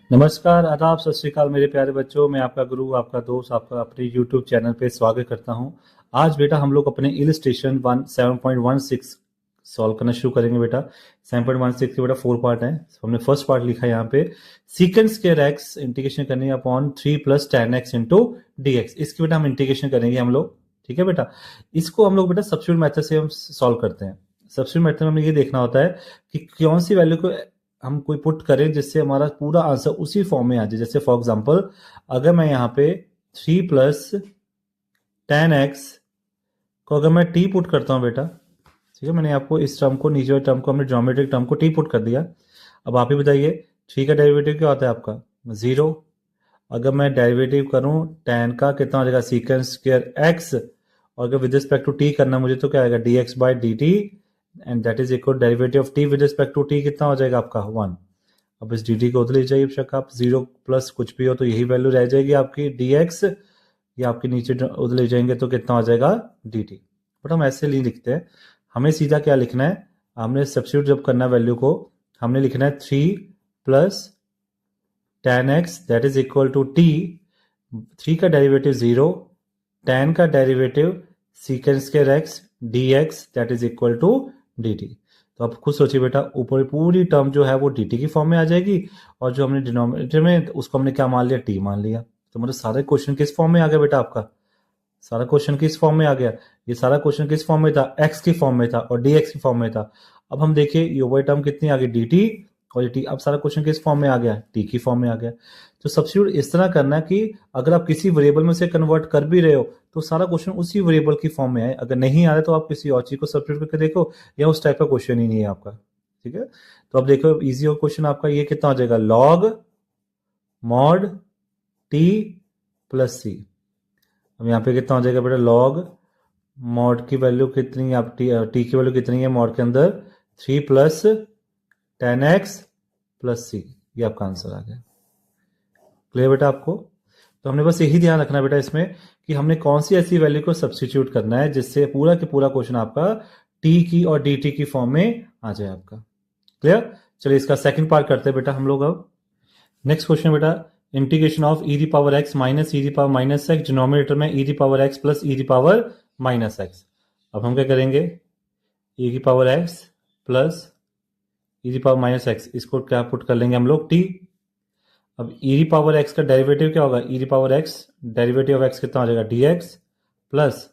नमस्कार, आदाब, सत श्री अकाल मेरे प्यारे बच्चों। मैं आपका गुरु, आपका दोस्त, आपका अपने यूट्यूब चैनल पे स्वागत करता हूं। आज बेटा हम लोग अपने इलस्ट्रेशन 7.16 सॉल्व करना शुरू करेंगे बेटा। 7.16 के बेटा 4 पार्ट हैं। हमने फर्स्ट पार्ट लिखा है यहाँ पे, सीकेंड स्क्वायर एक्स इंटीग्रेशन करनी है upon 3 + tan x into D x. इसकी बेटा हम इंटीग्रेशन करेंगे हम लोग, ठीक है बेटा। इसको हम लोग बेटा सब्स्टिट्यूट मेथड से हम सॉल्व करते हैं। सब्स्टिट्यूट मेथड में हमें ये देखना होता है कि कौन सी वैल्यू को हम कोई पुट करें जिससे हमारा पूरा आंसर उसी फॉर्म में आ जाए। जैसे फॉर एग्जांपल, अगर मैं यहाँ पे 3 + tan x को अगर मैं t पुट करता हूँ बेटा, ठीक है, मैंने आपको इस टर्म को, नीचे वाले टर्म को, हमने ज्योमेट्रिक टर्म को t पुट कर दिया। अब आप ही बताइए 3 का डेरिवेटिव क्या होता है आपका? 0। अगर मैं डेरिवेटिव करूँ tan का, कितना हो जाएगा? सीकेंड स्क्वायर x। और अगर विद रिस्पेक्ट टू t करना मुझे तो क्या आएगा? dx/dt and that is equal derivative of t with respect to t कितना हो जाएगा आपका? 1। अब इस dt को उधर ले जाइए बेशक आप, 0 प्लस कुछ भी हो तो यही वैल्यू रह जाएगी आपकी dx, या आपके नीचे उधर ले जाएंगे तो कितना हो जाएगा? dt। बट हम ऐसे नहीं लिखते हैं, हमें सीधा क्या लिखना है, हमने सब्स्टिट्यूट जब करना है वैल्यू को, हमने लिखना है 3 + tan x that is equal to t। 3 का डेरिवेटिव 0, tan का derivative secant square x dx that is equal to dt। तो आप खुद सोचिए बेटा, ऊपर पूरी टर्म जो है वो dt की फॉर्म में आ जाएगी, और जो हमने डिनोमिनेटर में उसको हमने क्या मान लिया? t मान लिया। तो मतलब सारे क्वेश्चन किस फॉर्म में आ गया बेटा आपका? सारा क्वेश्चन किस फॉर्म में आ गया? ये सारा क्वेश्चन किस फॉर्म में था? x की फॉर्म में था और dx की फॉर्म में था। अब हम देखिए ये ओवर टर्म कितनी आ गई? dt, और ये t। अब सारा क्वेश्चन किस फॉर्म में आ गया? t की फॉर्म में आ गया। तो सब्स्टिट्यूट इस तरह करना है कि अगर आप किसी वेरिएबल में से कन्वर्ट कर भी रहे हो तो सारा क्वेश्चन उसी वेरिएबल की फॉर्म में आए। अगर नहीं आ रहा तो आप किसी और चीज को सब्स्टिट्यूट करके देखो, या उस टाइप का क्वेश्चन ही नहीं है आपका, ठीक है। तो अब देखो इजी और क्वेश्चन आपका ये कितना हो जाएगा? log mod t + c। अब यहाँ पे कितना हो जाएगा बेटा? log mod की वैल्यू कितनी है? आप t की वैल्यू कितनी है mod के अंदर? 3 + tan x + c। ये आपका आंसर आ गया। क्लियर बेटा आपको? तो हमने बस यही ध्यान रखना है बेटा इसमें कि हमने कौन सी ऐसी वैल्यू को सब्स्टिट्यूट करना है जिससे पूरा के पूरा क्वेश्चन आपका t की और dt की फॉर्म में आ जाए आपका। क्लियर? चलिए इसका सेकंड पार्ट करते हैं बेटा हम लोग। अब नेक्स्ट क्वेश्चन बेटा, integration of e⁻x - e⁻x, denominator में e⁻x + e⁻−x। अब हम क्या करेंगे? e⁻x + e⁻−x, इसको क्या पुट कर लेंगे हम लोग? t। अब e⁻x का डेरिवेटिव क्या होगा? e⁻x डेरिवेटिव ऑफ x कितना हो जाएगा? dx प्लस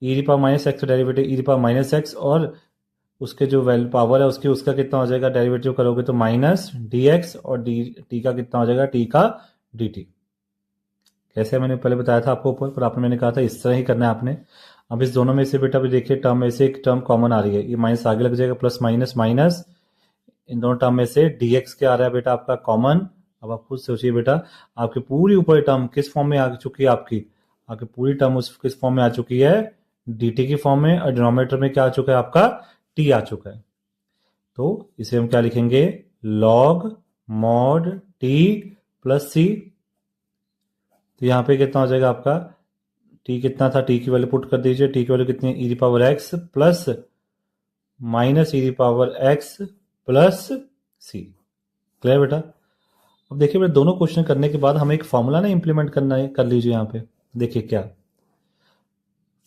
e⁻x का डेरिवेटिव e⁻−x, और उसके जो वैल्यू पावर है उसकी, उसका कितना हो जाएगा? डेरिवेटिव करोगे तो -dx, और टी का कितना हो जाएगा? t का dt। कैसे मैंने पहले बताया था आपको ऊपर, पर आपने, मैंने कहा था इस तरह ही करना है आपने। अब इस दोनों में से बेटा भी देखिए, टर्म में से एक टर्म कॉमन आ रही है, ये माइनस आगे लग जाएगा, प्लस माइनस माइनस, इन दोनों टर्म में से dx क्या आ रहा है बेटा आपका? कॉमन। अब आप खुद सोचिए बेटा, आपकी पूरी ऊपर टर्म किस फॉर्म में आ चुकी है? आपकी पूरी टर्म उस किस फॉर्म में आ चुकी है? dt की फॉर्म में, और डिनोमिनेटर में क्या आ चुका है आपका? t आ चुका है। तो इसे हम क्या लिखेंगे? log mod t + c। तो यहाँ पे कितना हो जाएगा आपका? t कितना था? t की वैल्यू पुट कर दीजिए। t की वैल्यू कितनी है? e⁻x + -e⁻x + c। क्लियर बेटा? अब देखिए बेटा, दोनों क्वेश्चन करने के बाद हमें एक फॉर्मूला ना इंप्लीमेंट करना है, कर लीजिए यहाँ पे। देखिए क्या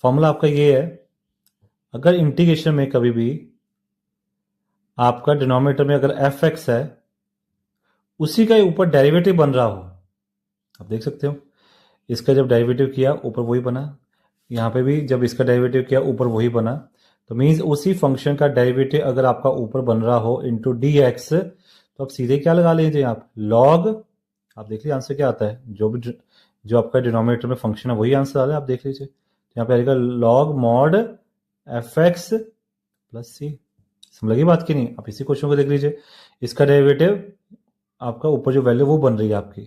फॉर्मूला आपका ये है, अगर इंटीग्रेशन में कभी भी आपका डिनोमिनेटर में अगर fx है, उसी का ऊपर डेरिवेटिव बन रहा हो, आप देख सकते हो, इसका जब डेरिवेटिव किया ऊपर वही बना, यहाँ पे भी जब इसका डेरिवेटिव किया ऊपर वही बना। तो मीन्स उसी फंक्शन का डेरिवेटिव अगर आपका ऊपर बन रहा हो इंटू dx, तो आप सीधे क्या लगा लीजिए आप? log। आप देख लीजिए आंसर क्या आता है, जो आपका डिनोमिनेटर में फंक्शन है वही आंसर आ रहा है, आप देख लीजिए। यहाँ पे आएगा log mod fx + c। समझ लगी बात की नहीं? आप इसी क्वेश्चन को देख लीजिए, इसका डेरिवेटिव आपका ऊपर जो वैल्यू वो बन रही है आपकी।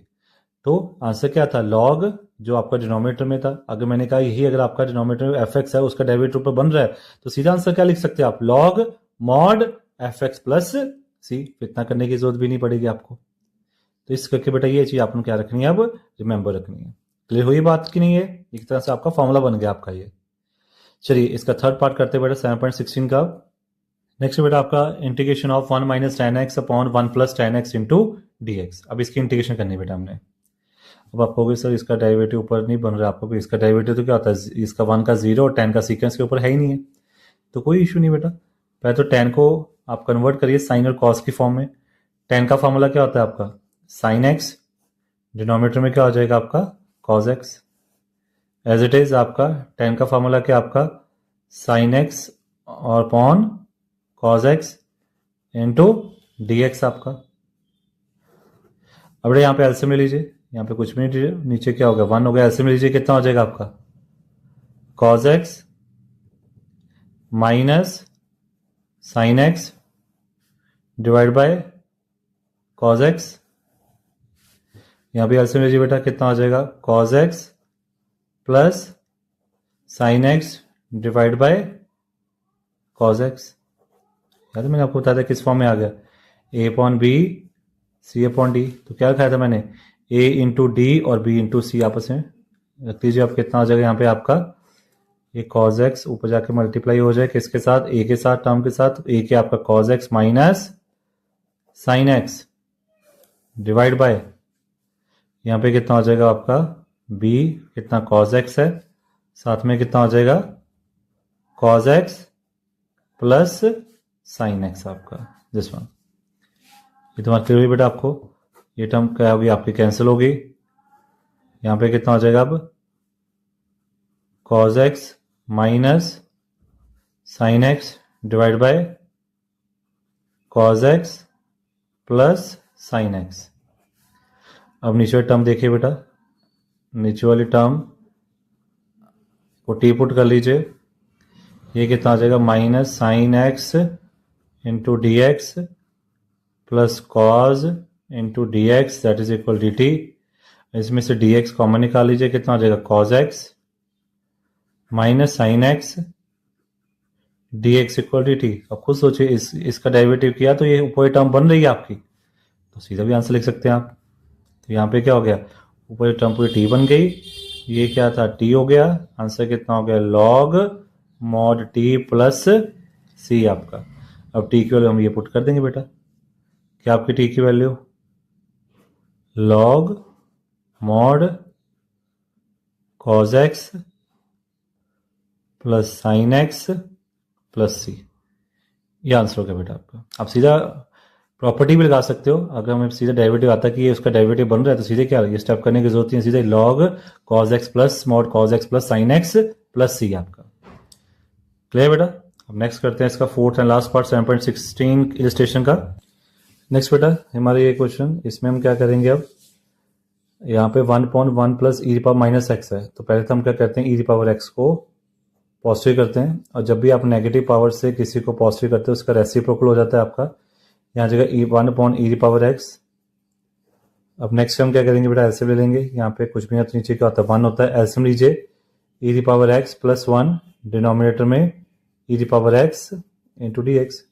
तो आंसर क्या था? log जो आपका डिनोमिनेटर में था, अगर मैंने कहा यही अगर आपका डिनोमिनेटर में fx है, उसका डेरिवेटिव ऊपर बन रहा है, तो सीधा आंसर क्या लिख सकते हैं आप? log mod fx + c। इतना करने की जरूरत भी नहीं पड़ेगी आपको। तो इस करके बेटा ये चीज आपने क्या रखनी है? अब रिमेंबर रखनी है। क्लियर हुई बात की नहीं है? एक तरह से आपका फॉर्मूला बन गया आपका ये। चलिए इसका थर्ड पार्ट करते हैं बेटा 7.16 का। नेक्स्ट बेटा आपका integration of 1 minus tan x upon 1 plus ten x into D x. अब इसकी इंटीग्रेशन करनी है बेटा हमने। अब आप कहोगे सर इसका डेरिवेटिव ऊपर नहीं बन रहा, आपको इसका डेरिवेटिव तो क्या होता है, इसका 1 का 0 और 10 का सीक्वेंस के ऊपर है ही नहीं है, तो कोई इशू नहीं बेटा। पहले तो 10 को आप कन्वर्ट करिए साइन और कॉस की फॉर्म में। 10 का फॉर्मूला क्या होता है आपका, साइन एक्स, डिनोमिनेटर में क्या हो जाएगा आपका cos x. As it is आपका 10 का फॉर्मूला क्या आपका साइन एक्स और upon cos x into D x आपका। अब यहाँ पे एलसीएम ले लीजिए, यहाँ पे कुछ भी नहीं, नीचे क्या हो गया 1 हो गया, एलसीएम लीजिए कितना हो जाएगा आपका cos x minus sine x divide by cos x. यहाँ पे एलसीएम लीजिए बेटा कितना हो जाएगा cos x plus sine x divide by cos x. याद है मैंने आपको बताया था किस फॉर्म में आ गया, A upon B C upon D. तो क्या लिखाया था मैंने, ए इंटू डी और बी इंटू सी आपस में रख लीजिए। आप कितना हो जाएगा यहाँ पे आपका ये कॉस एक्स ऊपर जाके मल्टीप्लाई हो जाए किसके साथ, ए के साथ, टर्म के साथ। ए के आपका cos x minus sine x divide bye यहाँ पे कितना हो जाएगा आपका बी कितना कॉस एक्स है, साथ में कितना हो जाएगा cos x plus sine x आपका दिस वन। ये तुम्हारा क्लियर हुई बेटा आपको, ये टर्म क्या होगी आपकी कैंसिल होगी। यहाँ पे कितना हो जाएगा अब cos x minus sine x divide by cos x plus sine x. अब नीचे वाली टर्म देखिए बेटा, नीचे वाली टर्म को टी पुट कर लीजिए, ये कितना आ जाएगा minus sine X into D X plus cos into D x that is equal D T. इसमें से डी एक्स कॉमन निकाल लीजिए, कितना आ जाएगा cause X minus sine X D x equal D T. अब खुद सोचिए इसका डेरिवेटिव किया तो ये ऊपर टर्म बन रही है आपकी, तो सीधा भी आंसर लिख सकते हैं आप। तो यहाँ पे क्या हो गया ऊपर टर्म पूरी टी बन गई, ये क्या था टी हो गया, आंसर कितना हो गया log mod T plus C आपका। अब टी की वैल्यू हम ये पुट कर देंगे बेटा, क्या आपकी टी की value log mod cos X plus sine X plus C, ये आंसर हो गया बेटा आपका। आप सीधा प्रॉपर्टी भी लगा सकते हो, अगर हमें सीधा डेरिवेटिव आता है कि ये उसका डेरिवेटिव बन रहा है तो सीधे क्या ये स्टेप करने की जरूरत नहीं है, सीधे log cos X plus mod cos X plus sine X plus C आपका। क्लियर बेटा। अब नेक्स्ट करते हैं इसका fourth and last part 7.16 illustration का। नेक्स्ट बेटा हमारा ये क्वेश्चन, इसमें हम क्या करेंगे, अब यहाँ पे 1/1 प्लस ई पावर माइनस एक्स है, तो पहले तो हम क्या करते हैं ई पावर एक्स को पॉजिटिव करते हैं, और जब भी आप नेगेटिव पावर से किसी को पॉजिटिव करते हो उसका रेसिप्रोकल हो जाता है आपका, यहाँ जगह e1/e पावर एक्स। अब नेक्स्ट हम क्या करेंगे बेटा एलसीएम ले लेंगे, यहाँ पे कुछ भी नहीं नीचे क्या होता है 1 होता है, एलसीएम लीजिए e power x plus 1 denominator में e power x into D x.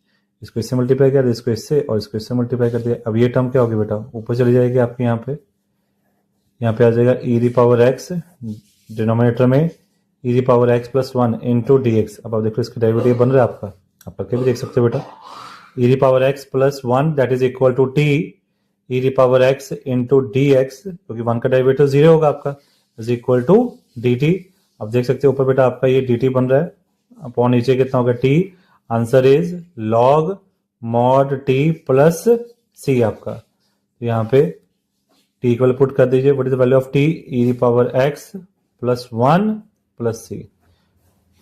इसको इससे मल्टीप्लाई कर दिया, इसको इससे और इसको इससे मल्टीप्लाई कर दिया। अब ये टर्म क्या होगी बेटा ऊपर चली जाएगी आपके, यहाँ पे आ जाएगा e पावर एक्स डिनोमिनेटर में e power x plus 1 into D x. अब आप देखो इसका डेरिवेटिव बन रहा है आपका, आप करके भी देख सकते हो बेटा, e power x plus 1 that is equal to t e power x into D x, क्योंकि 1 का डेरिवेटिव 0 होगा आपका, is equal to D T. अब देख सकते हो ऊपर बेटा आपका ये डी टी बन रहा है, अपॉन नीचे कितना होगा T, answer is log mod T plus C आपका। तो यहाँ पे टी इक्वल पुट कर दीजिए, what is the value of T e power x plus 1 plus C.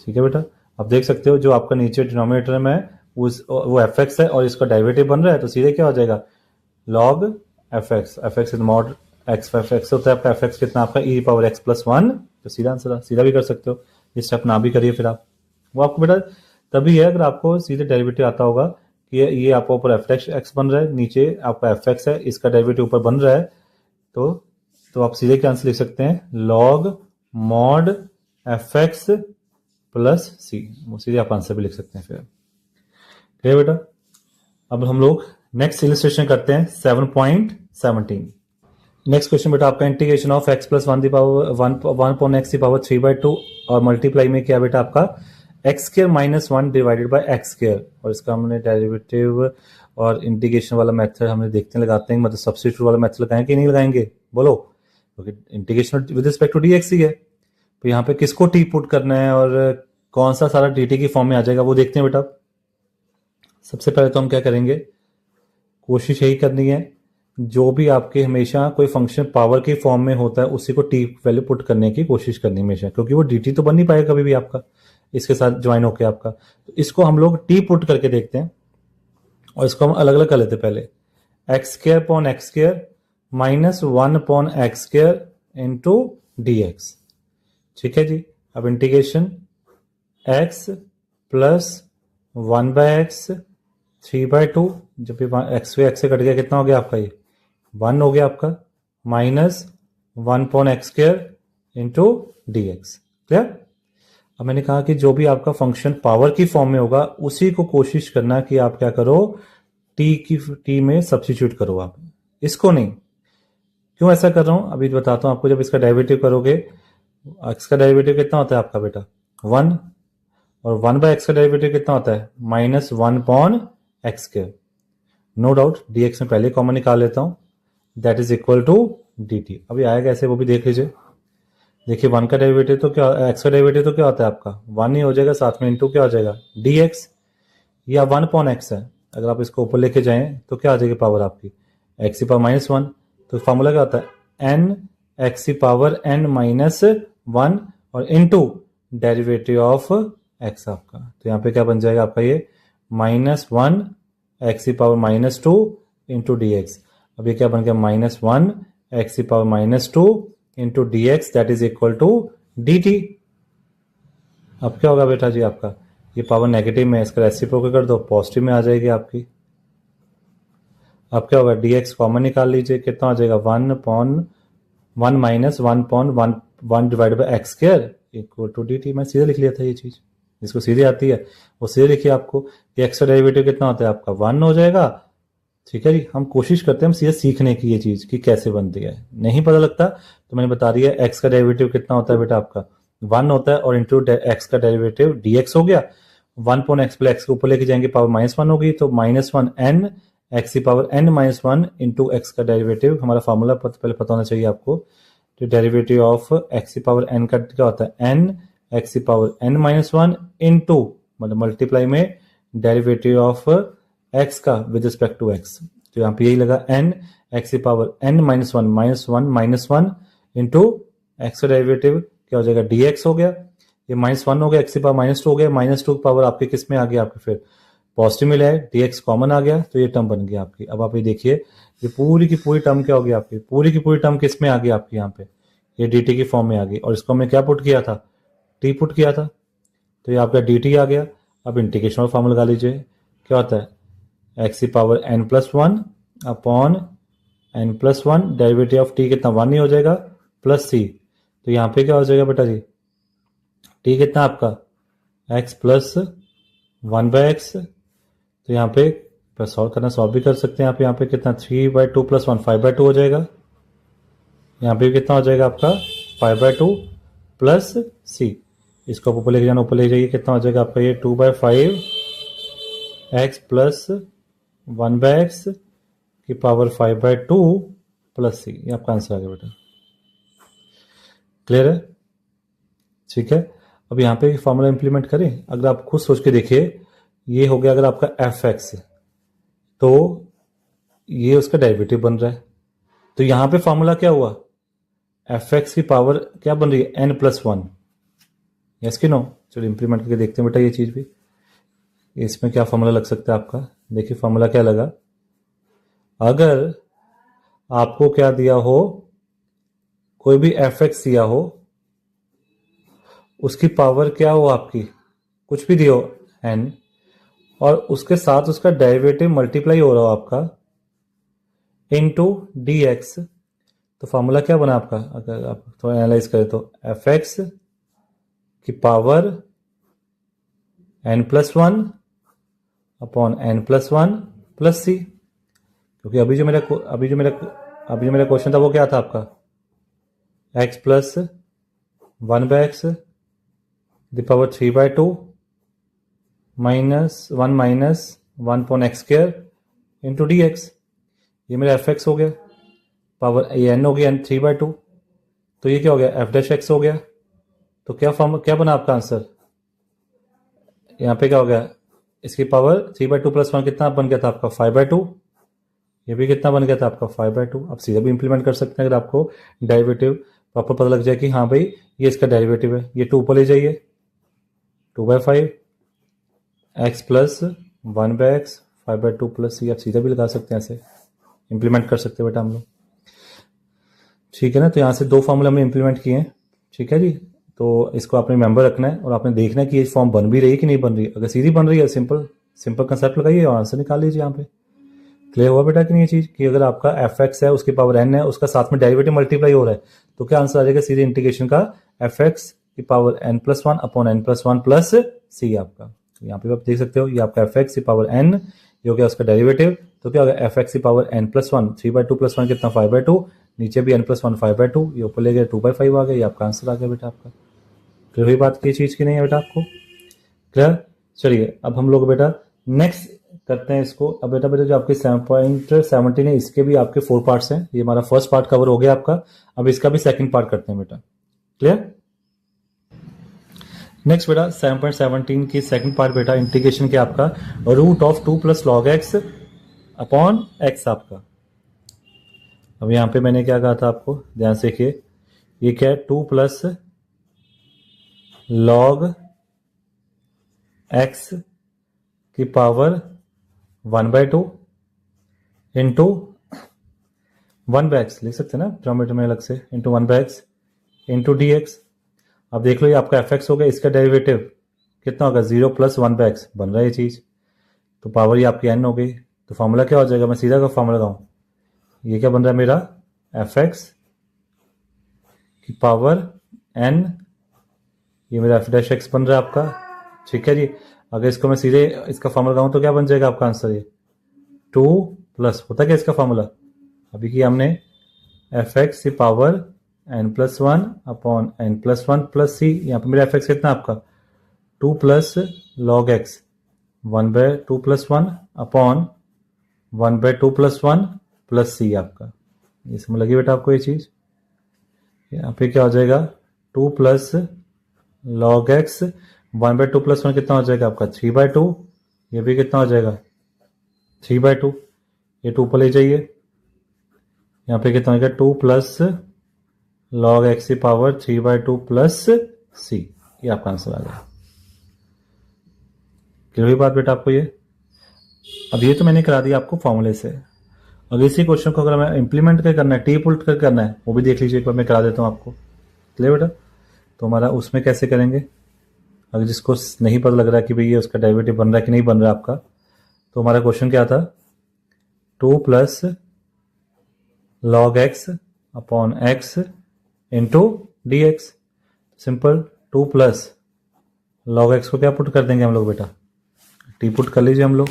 ठीक है बेटा। अब देख सकते हो जो आपका नीचे डिनोमिनेटर में वो एफ एक्स है और इसका डेरिवेटिव बन रहा है, तो सीधे क्या हो जाएगा log F x is mod x, F x होता है आपका, एफ एक्स कितना आपका e पावर एक्स प्लस 1, तो सीधा आंसर, सीधा भी कर सकते हो, ये स्टेप ना भी करिए फिर आप, वो आपको बेटा तभी है अगर आपको सीधे डेरिवेटिव आता होगा कि ये आपका ऊपर एफ एक्स बन रहा है, नीचे आपका एफ एक्स है, इसका डेरिवेटिव ऊपर बन रहा है, तो आप सीधे क्या आंसर लिख सकते हैं log mod F X plus C, वो सीधे आप आंसर भी लिख सकते हैं फिर। ठीक है बेटा। अब हम लोग नेक्स्ट इलस्ट्रेशन करते हैं 7.17। नेक्स्ट क्वेश्चन बेटा आपका integration of x plus 1 the power 1 upon x the power 3/2 और मल्टीप्लाई में क्या बेटा आपका x square minus one divided by x square, और इसका हमने डेरिवेटिव और इंटीग्रेशन वाला मेथड हमने देखते लगाते हैं, मतलब सब्स्टिट्यूट वाला मेथड लगाएंगे कि नहीं लगाएंगे बोलो, क्योंकि integration with respect to D X ही है। तो यहाँ पे किसको टी पुट करना है और कौन सा सारा डी टी की फॉर्म में आ जाएगा वो देखते हैं बेटा। सबसे पहले तो हम क्या करेंगे, कोशिश यही करनी है जो भी आपके हमेशा कोई फंक्शन पावर की फॉर्म में होता है उसी को टी वैल्यू पुट करने की कोशिश करनी है हमेशा, क्योंकि वो डी टी तो बन नहीं पाएगा कभी भी आपका इसके साथ ज्वाइन होके आपका। तो इसको हम लोग टी पुट करके देखते हैं और इसको हम अलग अलग कर लेते हैं। पहले x square upon x square minus one upon x square into D x, ठीक है जी। अब integration x plus one by x three by two, जब भी एक्स से कट गया कितना हो गया आपका, ये वन हो गया आपका, minus one upon x square into D x. Clear. अब मैंने कहा कि जो भी आपका फंक्शन पावर की फॉर्म में होगा उसी को कोशिश करना कि आप क्या करो, टी में सब्स्टिट्यूट करो आप, इसको नहीं। क्यों ऐसा कर रहा हूं अभी बताता हूं आपको। जब इसका डेरिवेटिव करोगे, एक्स का डेरिवेटिव कितना होता है आपका बेटा, वन, और वन बाय एक्स का डेरिवेटिव कितना होता है, minus one upon x square. No doubt d x में पहले कॉमन निकाल लेता हूं, that is equal to D t. अभी आएगा ऐसे वो भी देख लीजिए। देखिए वन का डेरिवेटिव तो क्या, एक्स का डेरिवेटिव तो क्या होता है आपका, वन ही हो जाएगा, साथ में इंटू क्या हो जाएगा डी एक्स, या वन पॉन एक्स है। अगर आप इसको ऊपर लेके जाएं तो क्या आ जाएगी पावर आपकी, एक्स की पावर माइनस वन। तो फॉर्मूला क्या होता है, एन एक्स की पावर एन माइनस वन और इनटू डेरिवेटिव ऑफ एक्स आपका। तो यहाँ पे क्या बन जाएगा आपका, ये माइनस वन एक्स की power minus two into D x. अब ये क्या बन गया, माइनस वन एक्स की power minus two into D x, that is equal to D T. अब क्या होगा बेटा जी आपका, ये पावर नेगेटिव में, इसका रेसिप्रोकल कर दो, पॉजिटिव में आ जाएगी आपकी। अब क्या होगा, डी एक्स कॉमन निकाल लीजिए, कितना आ जाएगा, one upon one minus one upon one, one divide by x square equal to D t. मैं सीधे लिख लिया था ये चीज, जिसको सीधे आती है वो सीधे लिखिए आपको कि एक्स का डेरिवेटिव कितना होता है आपका, वन हो जाएगा। ठीक है जी, हम कोशिश करते हैं हम सीधे सीखने की ये चीज कि कैसे बनती है, नहीं पता लगता तो मैंने बता दिया। एक्स का डेरिवेटिव कितना होता है बेटा आपका, वन होता है, और इंटू एक्स का डेरिवेटिव डी एक्स हो गया। One upon x plus x को ऊपर लेके जाएंगे, पावर माइनस वन होगी, तो माइनस वन एन एक्स की power n minus one into x का डेरिवेटिव। हमारा फॉर्मूला पहले पता होना चाहिए आपको। तो डेरिवेटिव ऑफ एक्स की पावर एन का क्या होता है, एन एक्स की power n minus one into मतलब मल्टीप्लाई में डेरिवेटिव ऑफ एक्स का विद रिस्पेक्ट टू एक्स। तो यहाँ पे यही लगा, एन एक्स की power n minus one minus one into x का डेरिवेटिव क्या हो जाएगा, डी एक्स हो गया। ये माइनस वन हो गया, एक्स की पावर माइनस टू हो गया, माइनस टू की पावर आपके किस में आ गया आपके, फिर पॉजिटिव मिला है, डी एक्स कॉमन आ गया, तो ये टर्म बन गया आपकी। अब आप ये देखिए, ये पूरी की पूरी टर्म क्या होगी आपकी, पूरी की पूरी टर्म किस में आ गई आपकी, यहाँ पे ये डी टी की फॉर्म में आ गई, और इसको हमने क्या पुट किया था, टी पुट किया था, तो ये आपका डी टी आ गया। अब इंटीग्रेशन और फॉर्मूला लगा लीजिए, क्या होता है, एक्स की power N plus one upon N plus one, derivative of t कितना, वन ही हो जाएगा, प्लस सी। तो यहाँ पे क्या हो जाएगा बेटा जी, टी कितना आपका, x plus one by x. तो यहाँ पे सॉल्व करना, सॉल्व भी कर सकते हैं आप। यहाँ पे कितना, three by two plus one, five by to हो जाएगा। यहाँ पे कितना हो जाएगा आपका, फाइव बाय टू प्लस सी। इसको ऊपर लेके जाना, ऊपर ले जाइए, कितना हो जाएगा आपका, ये two by five X plus one by X की power five by two plus C. ये आपका आंसर आ गया बेटा। क्लियर है, ठीक है। अब यहाँ पे फॉर्मूला इंप्लीमेंट करें, अगर आप खुद सोच के देखिए, ये हो गया अगर आपका एफ एक्स, तो ये उसका डेरिवेटिव बन रहा है, तो यहाँ पे फॉर्मूला क्या हुआ, एफ एक्स की पावर क्या बन रही है, एन प्लस वन। यस कि नो, चलो इंप्लीमेंट करके देखते हैं बेटा ये चीज भी। इसमें क्या फॉर्मूला लग सकता है आपका, देखिए फॉर्मूला क्या लगा, अगर आपको क्या दिया हो, कोई भी एफ एक्स दिया हो, उसकी पावर क्या हो आपकी, कुछ भी दियो एन, और उसके साथ उसका डेरिवेटिव मल्टीप्लाई हो रहा हो आपका इनटू डी एक्स, तो फॉर्मूला क्या बना आपका, अगर आप थोड़ा एनालाइज करें तो, एफ एक्स की power N plus one upon N plus one plus C. क्योंकि अभी जो मेरा क्वेश्चन था वो क्या था आपका, x plus one by x the power three by to one upon x square into D x. ये मेरा एफ एक्स हो गया, पावर ये एन हो गया, एन 3/2। तो ये क्या हो गया, एफ डैश एक्स हो गया। तो क्या बना आपका आंसर, यहाँ पे क्या हो गया, इसकी पावर 3/2 प्लस 1 कितना बन गया था आपका 5/2। ये भी कितना बन गया था आपका 5/2। आप सीधा भी इंप्लीमेंट कर सकते हैं अगर आपको डेरिवेटिव प्रॉपर पता लग जाए कि हाँ भाई ये इसका डेरिवेटिव है। ये 2 ऊपर ले जाइए, 2/5 एक्स प्लस 1/x 5/2 प्लस ये आप सीधा भी लगा सकते हैं, ऐसे इंप्लीमेंट कर सकते हैं बेटा हम लोग। ठीक है ना। तो यहाँ से 2 फॉर्मूले हमने इंप्लीमेंट किए हैं। ठीक है जी। तो इसको आपने रिमेंबर रखना है और आपने देखना है कि ये फॉर्म बन भी रही है कि नहीं बन रही है। अगर सीधी बन रही है सिंपल कंसेप्ट लगाइए और आंसर निकाल लीजिए। यहाँ पे क्लियर हुआ बेटा कि नहीं ये चीज़, कि अगर आपका एफ एक्स है उसकी पावर एन है, उसका साथ में डेरिवेटिव मल्टीप्लाई हो रहा है, तो क्या आंसर आ जाएगा, सीधे इंटीग्रेशन का एफ एक्स की power n+1 upon n+1 plus C आपका। यहाँ पे आप देख सकते हो ये आपका एफ एक्स की पावर n, ये हो गया उसका डेरिवेटिव। तो क्या होगा, एफ एक्स की पावर n+1 3/2 प्लस 1 कितना 5/2, नीचे भी n+1 5/2, ये ऊपर ले गए 2/5 आ गया। ये आपका आंसर आ गया बेटा आपका। क्लियर हुई बात की चीज़ की नहीं है बेटा आपको, क्लियर। चलिए अब हम लोग बेटा नेक्स्ट करते हैं इसको। अब बेटा जो आपके 7.17 है इसके भी आपके 4 पार्ट्स हैं। ये हमारा फर्स्ट पार्ट कवर हो गया आपका। अब इसका भी सेकंड पार्ट करते हैं बेटा, क्लियर। नेक्स्ट बेटा 7.17 की सेकंड पार्ट बेटा इंटीग्रेशन के आपका √2 + log x अपॉन x आपका। अब यहाँ पे मैंने क्या कहा था आपको, ध्यान से देखिए, ये क्या है 2 + log x की पावर 1/2 इंटू 1/x लिख सकते हैं ना ट्रामेटर में अलग से, into 1/x into D x. अब देख लो ये आपका एफ एक्स हो गया, इसका डेरिवेटिव कितना होगा 0 + 1/x बन रहा है ये चीज़। तो पावर ये आपकी n हो गई। तो फॉर्मूला क्या हो जाएगा, मैं सीधा का फॉर्मूला लगाऊं, ये क्या बन रहा है मेरा एफ एक्स की पावर n, ये मेरा एफ डैश एक्स बन रहा है आपका। ठीक है जी। अगर इसको मैं सीधे इसका फॉर्मूला लगाऊं तो क्या बन जाएगा आपका आंसर, ये 2 प्लस होता क्या इसका फॉर्मूला अभी की हमने, एफ एक्स की power n+1 upon n+1 plus C. यहाँ पे मेरा एफ एक्स कितना आपका 2 + log x 1/2 + 1 upon 1/2 + 1 plus C आपका। ये समझ लगी बेटा आपको ये चीज़। यहाँ पे क्या हो जाएगा 2 + log x 1/2 + 1 कितना हो जाएगा आपका 3/2। ये भी कितना हो जाएगा 3/2। ये 2 पर ले जाइए, यहाँ पे कितना हो जाएगा 2 + log x की पावर 3/2 प्लस सी। ये आपका आंसर आ गया। क्लियर हुई बात बेटा आपको ये। अब ये तो मैंने करा दिया आपको फॉर्मूले से। अगर इसी क्वेश्चन को अगर मैं इंप्लीमेंट कर करना है, टी पुट कर करना है, वो भी देख लीजिए एक बार, मैं करा देता हूँ आपको। क्लियर बेटा। तो हमारा उसमें कैसे करेंगे, अगर जिसको नहीं पता लग रहा है कि भाई ये उसका डेरिवेटिव बन रहा है कि नहीं बन रहा आपका, तो हमारा क्वेश्चन क्या था 2 + log x upon x into D x. Simple 2 + log x को क्या पुट कर देंगे हम लोग बेटा, टी पुट कर लीजिए हम लोग।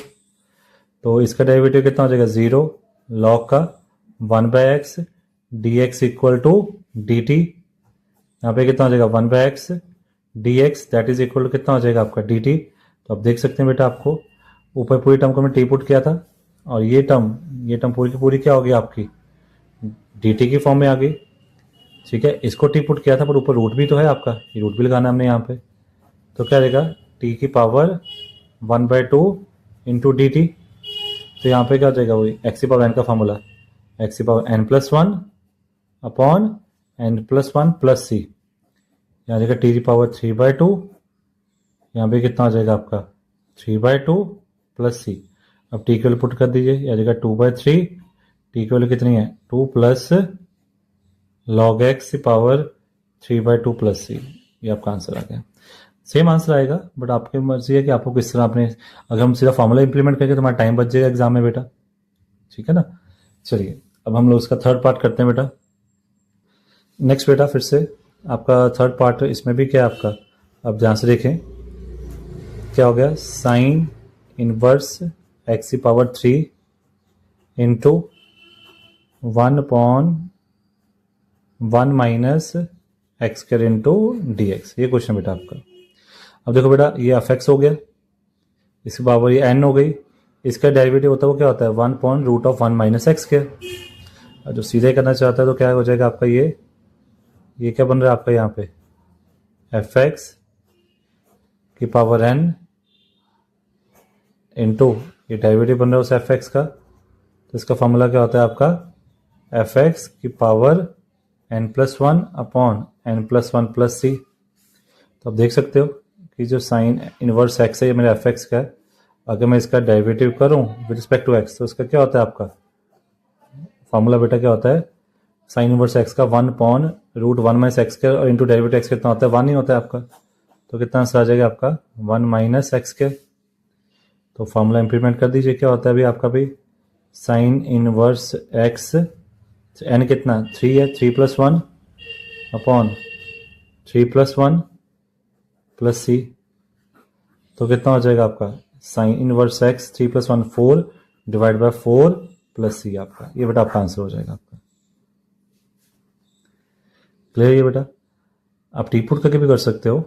तो इसका डेरिवेटिव कितना हो जाएगा 0 log का 1/x dx equal to D t. यहाँ पे कितना हो जाएगा 1/x dx that is equal to कितना हो जाएगा आपका dt। तो आप देख सकते हैं बेटा आपको ऊपर पूरी टर्म को मैं टी पुट किया था और ये टर्म पूरी की पूरी क्या होगी आपकी dt की फॉर्म में आ गई। ठीक है, इसको टी पुट किया था पर ऊपर रूट भी तो है आपका, ये रूट भी लगाना हमने यहाँ पे। तो क्या रहेगा t की पावर 1/2 इंटू डी टी। तो यहाँ पे क्या हो जाएगा वही x की पावर n का फॉर्मूला, x की power n+1 upon n+1 plus C. यहाँ जाएगा t की पावर 3/2, यहाँ पे कितना हो जाएगा आपका 3/2 प्लस सी। अब t की वैल्यू पुट कर दीजिए, यहाँ जाएगा 2/3, t की वैल्यू कितनी है 2 + log x की पावर 3/2 प्लस सी। ये आपका आंसर आ गया। सेम आंसर आएगा बट आपकी मर्जी है कि आपको किस तरह आपने, अगर हम सीधा फॉर्मूला इंप्लीमेंट करेंगे तो हमारा टाइम बच जाएगा एग्जाम में बेटा। ठीक है ना। चलिए अब हम लोग इसका थर्ड पार्ट करते हैं बेटा। नेक्स्ट बेटा फिर से आपका थर्ड पार्ट, इसमें भी क्या है आपका, अब ध्यान से देखें क्या हो गया, साइन इनवर्स x की power 3 into 1/1 - x² into D x. ये क्वेश्चन बेटा आपका। अब देखो बेटा ये एफ एक्स हो गया, इसकी पावर ये n हो गई। इसका डेरिवेटिव होता है वो क्या होता है 1/√(1 - x²। जो सीधे करना चाहता है तो क्या हो जाएगा आपका ये क्या बन रहा है आपका यहाँ पे f(x) की पावर n इंटू ये डेरिवेटिव बन रहा है उस f(x) का। तो इसका फॉर्मूला क्या होता है आपका f(x) की पावर n+1/n+1 + c। तो आप देख सकते हो कि जो साइन इनवर्स x है ये मेरा f(x) का है। अगर मैं इसका डेरिवेटिव करूं विद रिस्पेक्ट टू x तो इसका क्या होता है आपका फॉर्मूला बेटा क्या होता है साइन इनवर्स x का 1/√(1 - x²) और इंटू डेरिवेटिव x कितना होता है 1 ही होता है आपका। तो कितना आंसर आ जाएगा आपका 1 - x²। तो फॉर्मूला इंप्लीमेंट कर दीजिए। क्या होता है अभी आपका भी साइन इनवर्स x n कितना 3 है 3+1/3+1 + c। तो कितना हो जाएगा आपका साइन इनवर्स x 3+1 4 / 4 + c आपका। ये बेटा आपका आंसर हो जाएगा आपका। क्लियर ये बेटा। आप टी पुट करके भी कर सकते हो,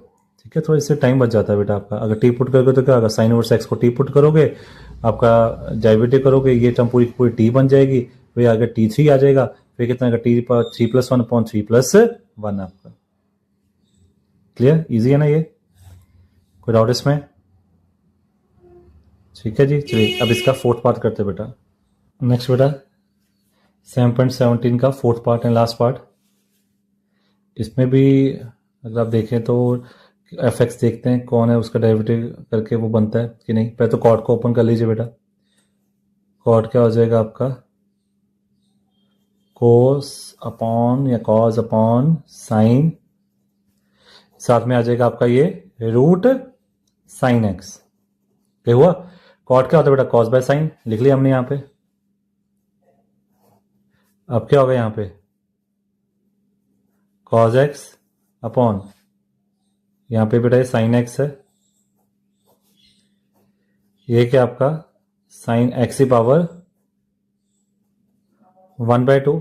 ठीक है। थोड़ा इससे टाइम बच जाता है बेटा आपका। अगर टी पुट करोगे तो क्या होगा साइन इनवर्स x को टी पुट करोगे आपका डेरिवेटिव करोगे ये टर्म पूरी पूरी टी बन जाएगी। फिर आगे t3 आ जाएगा फिर कितना आएगा t3+1/3+1 आपका। क्लियर इजी है ना ये, कोई डाउट इसमें? ठीक है जी। चलिए अब इसका फोर्थ पार्ट करते हैं बेटा। नेक्स्ट बेटा 7.17 का fourth part and last part. इसमें भी अगर आप देखें तो f(x) देखते हैं कौन है उसका डेरिवेटिव करके वो बनता है कि नहीं। पहले तो कॉर्ड को ओपन कर लीजिए बेटा। कॉर्ड क्या हो जाएगा आपका cos अपॉन साइन, साथ में आ जाएगा आपका ये √sin x। क्या हुआ कॉट क्या होता है बेटा cos/sin लिख लिया हमने यहाँ पे। अब क्या होगा यहाँ पे cos x अपॉन यहाँ पे बेटा ये sin x है। ये क्या आपका sin x की पावर 1/2,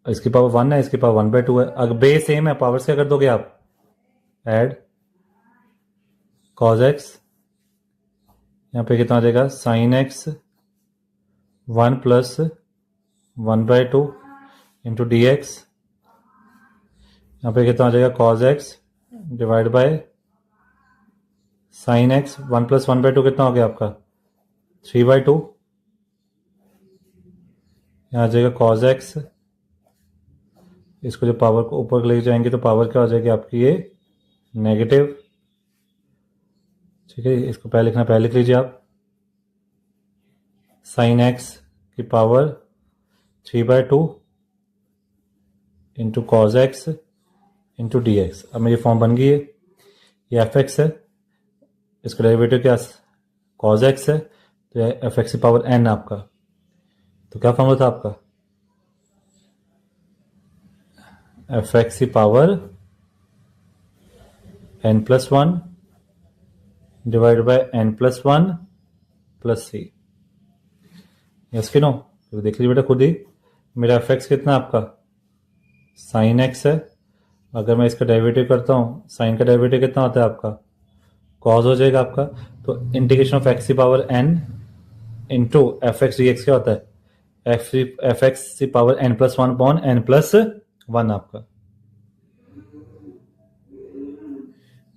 इसकी पावर 1 है इसकी पावर 1/2 है। अगर बेस सेम है पावर्स क्या कर दोगे आप ऐड cos x, यहाँ पे कितना आ जाएगा sin x 1 + 1/2 इंटू dx। यहाँ पे कितना आ जाएगा cos x divide bye sin x 1 + 1/2 कितना हो गया आपका 3/2। यहाँ आ जाएगा cos x, इसको जब पावर को ऊपर ले जाएंगे तो पावर क्या हो जाएगी आपकी ये नेगेटिव। ठीक है इसको पहले लिखना पहले लिख लीजिए आप sin x की power 3/2 into cos x into dx। अब मेरी फॉर्म बन गई है ये f(x) है, इसका डेरिवेटिव क्या cos x है तो ये f(x) की पावर n आपका। तो क्या फॉर्मूला था आपका f(x) की power n+1 divide by n+1 + c। Yes कि नो? तो देख लीजिए बेटा खुद ही मेरा f(x) कितना आपका sin x है। अगर मैं इसका डेरिवेटिव करता हूँ साइन का डेरिवेटिव कितना होता है आपका cos हो जाएगा आपका। तो इंटीग्रेशन ऑफ x की power n into f(x) dx क्या होता है f(x) की पावर n+1/n+1 आपका।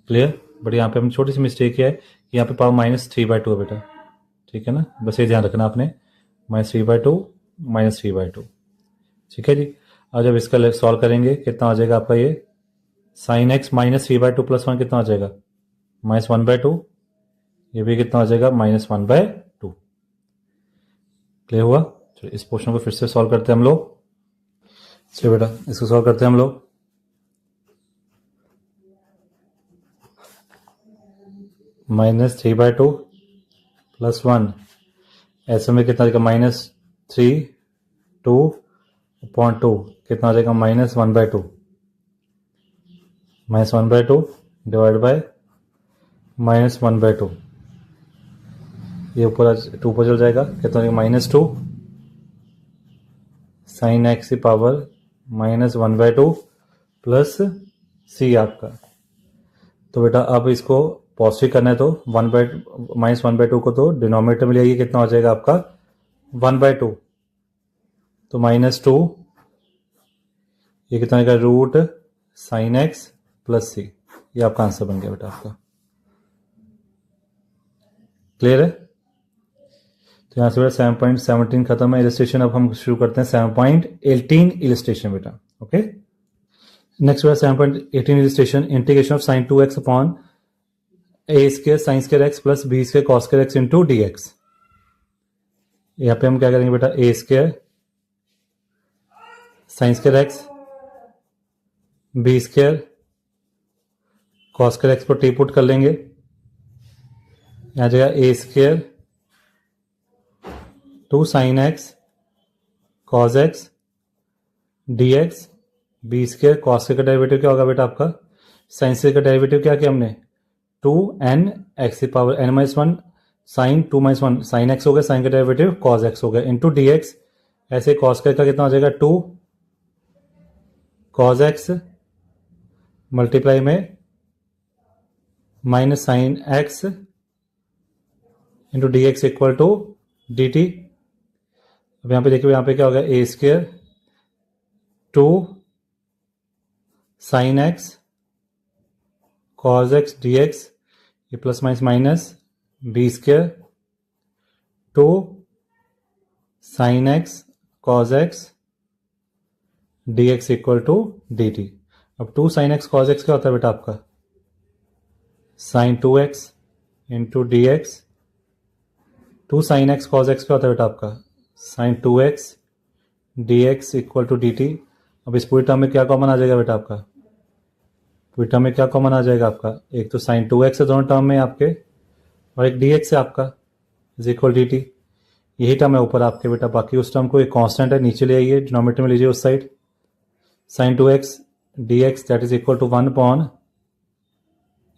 क्लियर। बट यहाँ पे हमने छोटी सी मिस्टेक है यहाँ पे पावर -3/2 है बेटा, ठीक है ना। बस ये ध्यान रखना आपने -3/2 -3/2। ठीक है जी। अब जब इसका सॉल्व करेंगे कितना आ जाएगा आपका ये sin x -3/2 + 1 कितना आ जाएगा -1/2। ये भी कितना आ जाएगा -1/2। क्लियर हुआ। चलिए इस पोर्शन को फिर से सॉल्व करते हैं हम लोग। चलिए बेटा इसको सॉल्व करते हैं हम लोग। -3/2 + 1 ऐसे में कितना आ जाएगा -3/2 कितना आ जाएगा -1/2 -1/2 डिवाइड बाय -1/2। ये ऊपर 2 पर चल जाएगा कितना -2 sin x की पावर -1/2 + c आपका। तो बेटा अब इसको पॉजिटिव करना है तो -1/2 को तो डिनोमिनेटर में ले आइए, कितना हो जाएगा आपका 1/2, तो -2, ये कितना आएगा root sine X plus C. ये आपका आंसर बन गया बेटा आपका। क्लियर है? तो यहाँ से बेटा 7.17 खत्म है इलस्ट्रेशन। अब हम शुरू करते हैं 7.18 इलस्ट्रेशन बेटा। ओके, नेक्स्ट बेटा 7.18 illustration, integration of sine 2x upon A square sine square X plus B square cos square X into D X. यहाँ पे हम क्या करेंगे बेटा, A square sine square X B square cos square X पर T put कर लेंगे। यहाँ जाएगा A square 2 sine x cos X D X, B square cos का डेरिवेटिव क्या होगा बेटा आपका, साइन स्क्वायर का डेरिवेटिव क्या किया हमने 2n x की power n-1 sign 2-1 sine x हो गया, साइन का डेरिवेटिव कॉस एक्स हो गया इंटू डी एक्स। ऐसे कॉस का कितना हो जाएगा 2 कॉस एक्स मल्टीप्लाई में minus sine X into D x equal to D T. अब यहाँ पे देखिए, यहाँ पे क्या होगा A square 2 sine x cos X D x, ये plus minus minus B square 2 sine x cos X D x equal to D T. अब 2 साइन एक्स कॉस एक्स क्या होता है बेटा आपका, sine 2x into D x. 2 sine x cos x क्या होता है बेटा आपका, sine 2x D x equal to D T. अब इस पूरी टर्म में क्या कॉमन आ जाएगा बेटा आपका, पूरी टर्म में क्या कॉमन आ जाएगा आपका, एक तो साइन 2x है दोनों टर्म में आपके, और एक डी एक्स है आपका इज इक्वल डी टी। यही टर्म है ऊपर आपके बेटा, बाकी उस टर्म को एक कांस्टेंट है नीचे ले आइए, डिनोमिनेटर में लीजिए उस side, sine 2x D x that is equal to 1 upon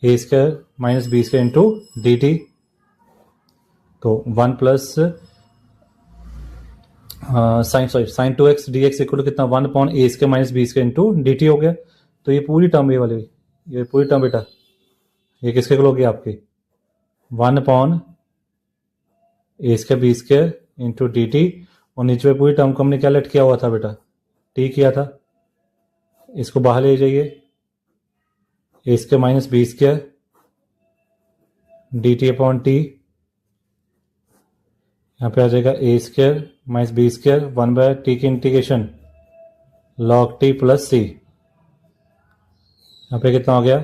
A square minus B square into D T. तो 1 plus sine 2x D x equal to कितना 1 upon A square minus B square into D T हो गया। तो ये पूरी term ये वाली, ये पूरी टर्म बेटा ये किसके इक्वल होगी आपकी 1 upon A square B square into D T, और नीचे में पूरी टर्म को हमने क्या लेट किया हुआ था बेटा, टी किया था। इसको बाहर ले जाइए, A square minus B square D T upon T, यहाँ पे आ जाएगा A square minus B square 1/t की integration log T plus C. यहाँ पे कितना हो गया,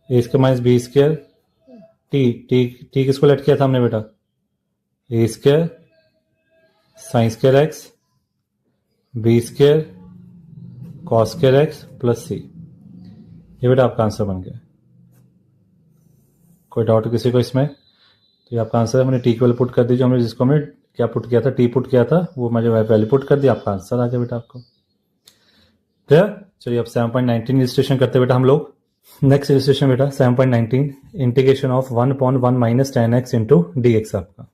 A square minus B square T T T किसको लेट किया था हमने बेटा, A square sine square X B square cos square X plus C. ये बेटा आपका आंसर बन गया। कोई डाउट किसी को इसमें? तो ये आपका आंसर है। मैंने टी की वैल्यू पुट कर दी, जो हमने जिसको हमने क्या पुट किया था, टी पुट किया था, वो मैंने वैल्यू पुट कर दी, आपका आंसर आ गया बेटा आपको। क्लियर? चलिए अब 7.19 इलस्ट्रेशन करते बेटा हम लोग। नेक्स्ट इलस्ट्रेशन बेटा 7.19, integration of 1/1 minus tan x into D x आपका।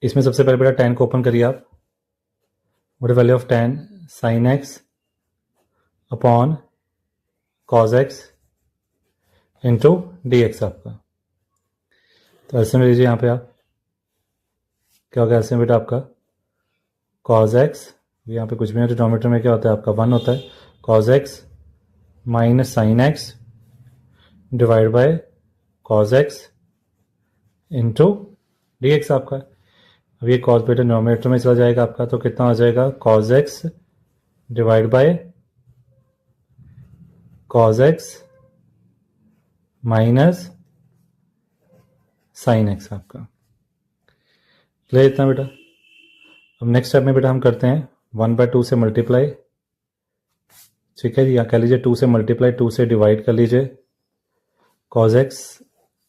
इसमें सबसे पहले बेटा tan को ओपन करिए आप, what value of tan sine x upon cos x into D x आपका। तो ऐसे में लीजिए, यहाँ पे आप क्या होगा ऐसे में बेटा आपका कॉस एक्स, यहाँ पे कुछ भी नहीं, डिनोमिनेटर में क्या होता है आपका 1 होता है, cos x minus sine x divide by cos x into D x आपका। अब ये कॉस बेटा डिनोमिनेटर में चला जाएगा आपका, तो कितना हो जाएगा cos x divide by cos x minus sine x आपका। क्लियर इतना बेटा? अब नेक्स्ट स्टेप में बेटा हम करते हैं 1/2 से मल्टीप्लाई, ठीक है जी, यहाँ कह लीजिए 2 से मल्टीप्लाई, 2 से डिवाइड कर लीजिए कॉस एक्स,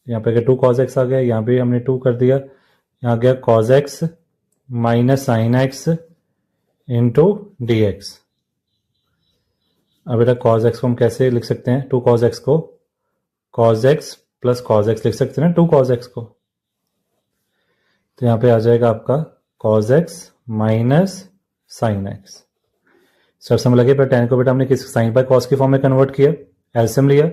यहाँ पे 2 कॉस एक्स आ गया, यहाँ पे हमने 2 कर दिया, यहाँ गया cos x minus sine X into D x. अब बेटा कॉस एक्स को हम कैसे लिख सकते हैं, 2 कॉस एक्स को cos x plus cos x लिख सकते हैं ना, 2 कॉस एक्स को। तो यहाँ पे आ जाएगा आपका cos x minus sine x. Sir समझ लगे, पर tan को बेटा हमने किस साइन बाय कॉस की फॉर्म में कन्वर्ट किया, एलसीएम लिया,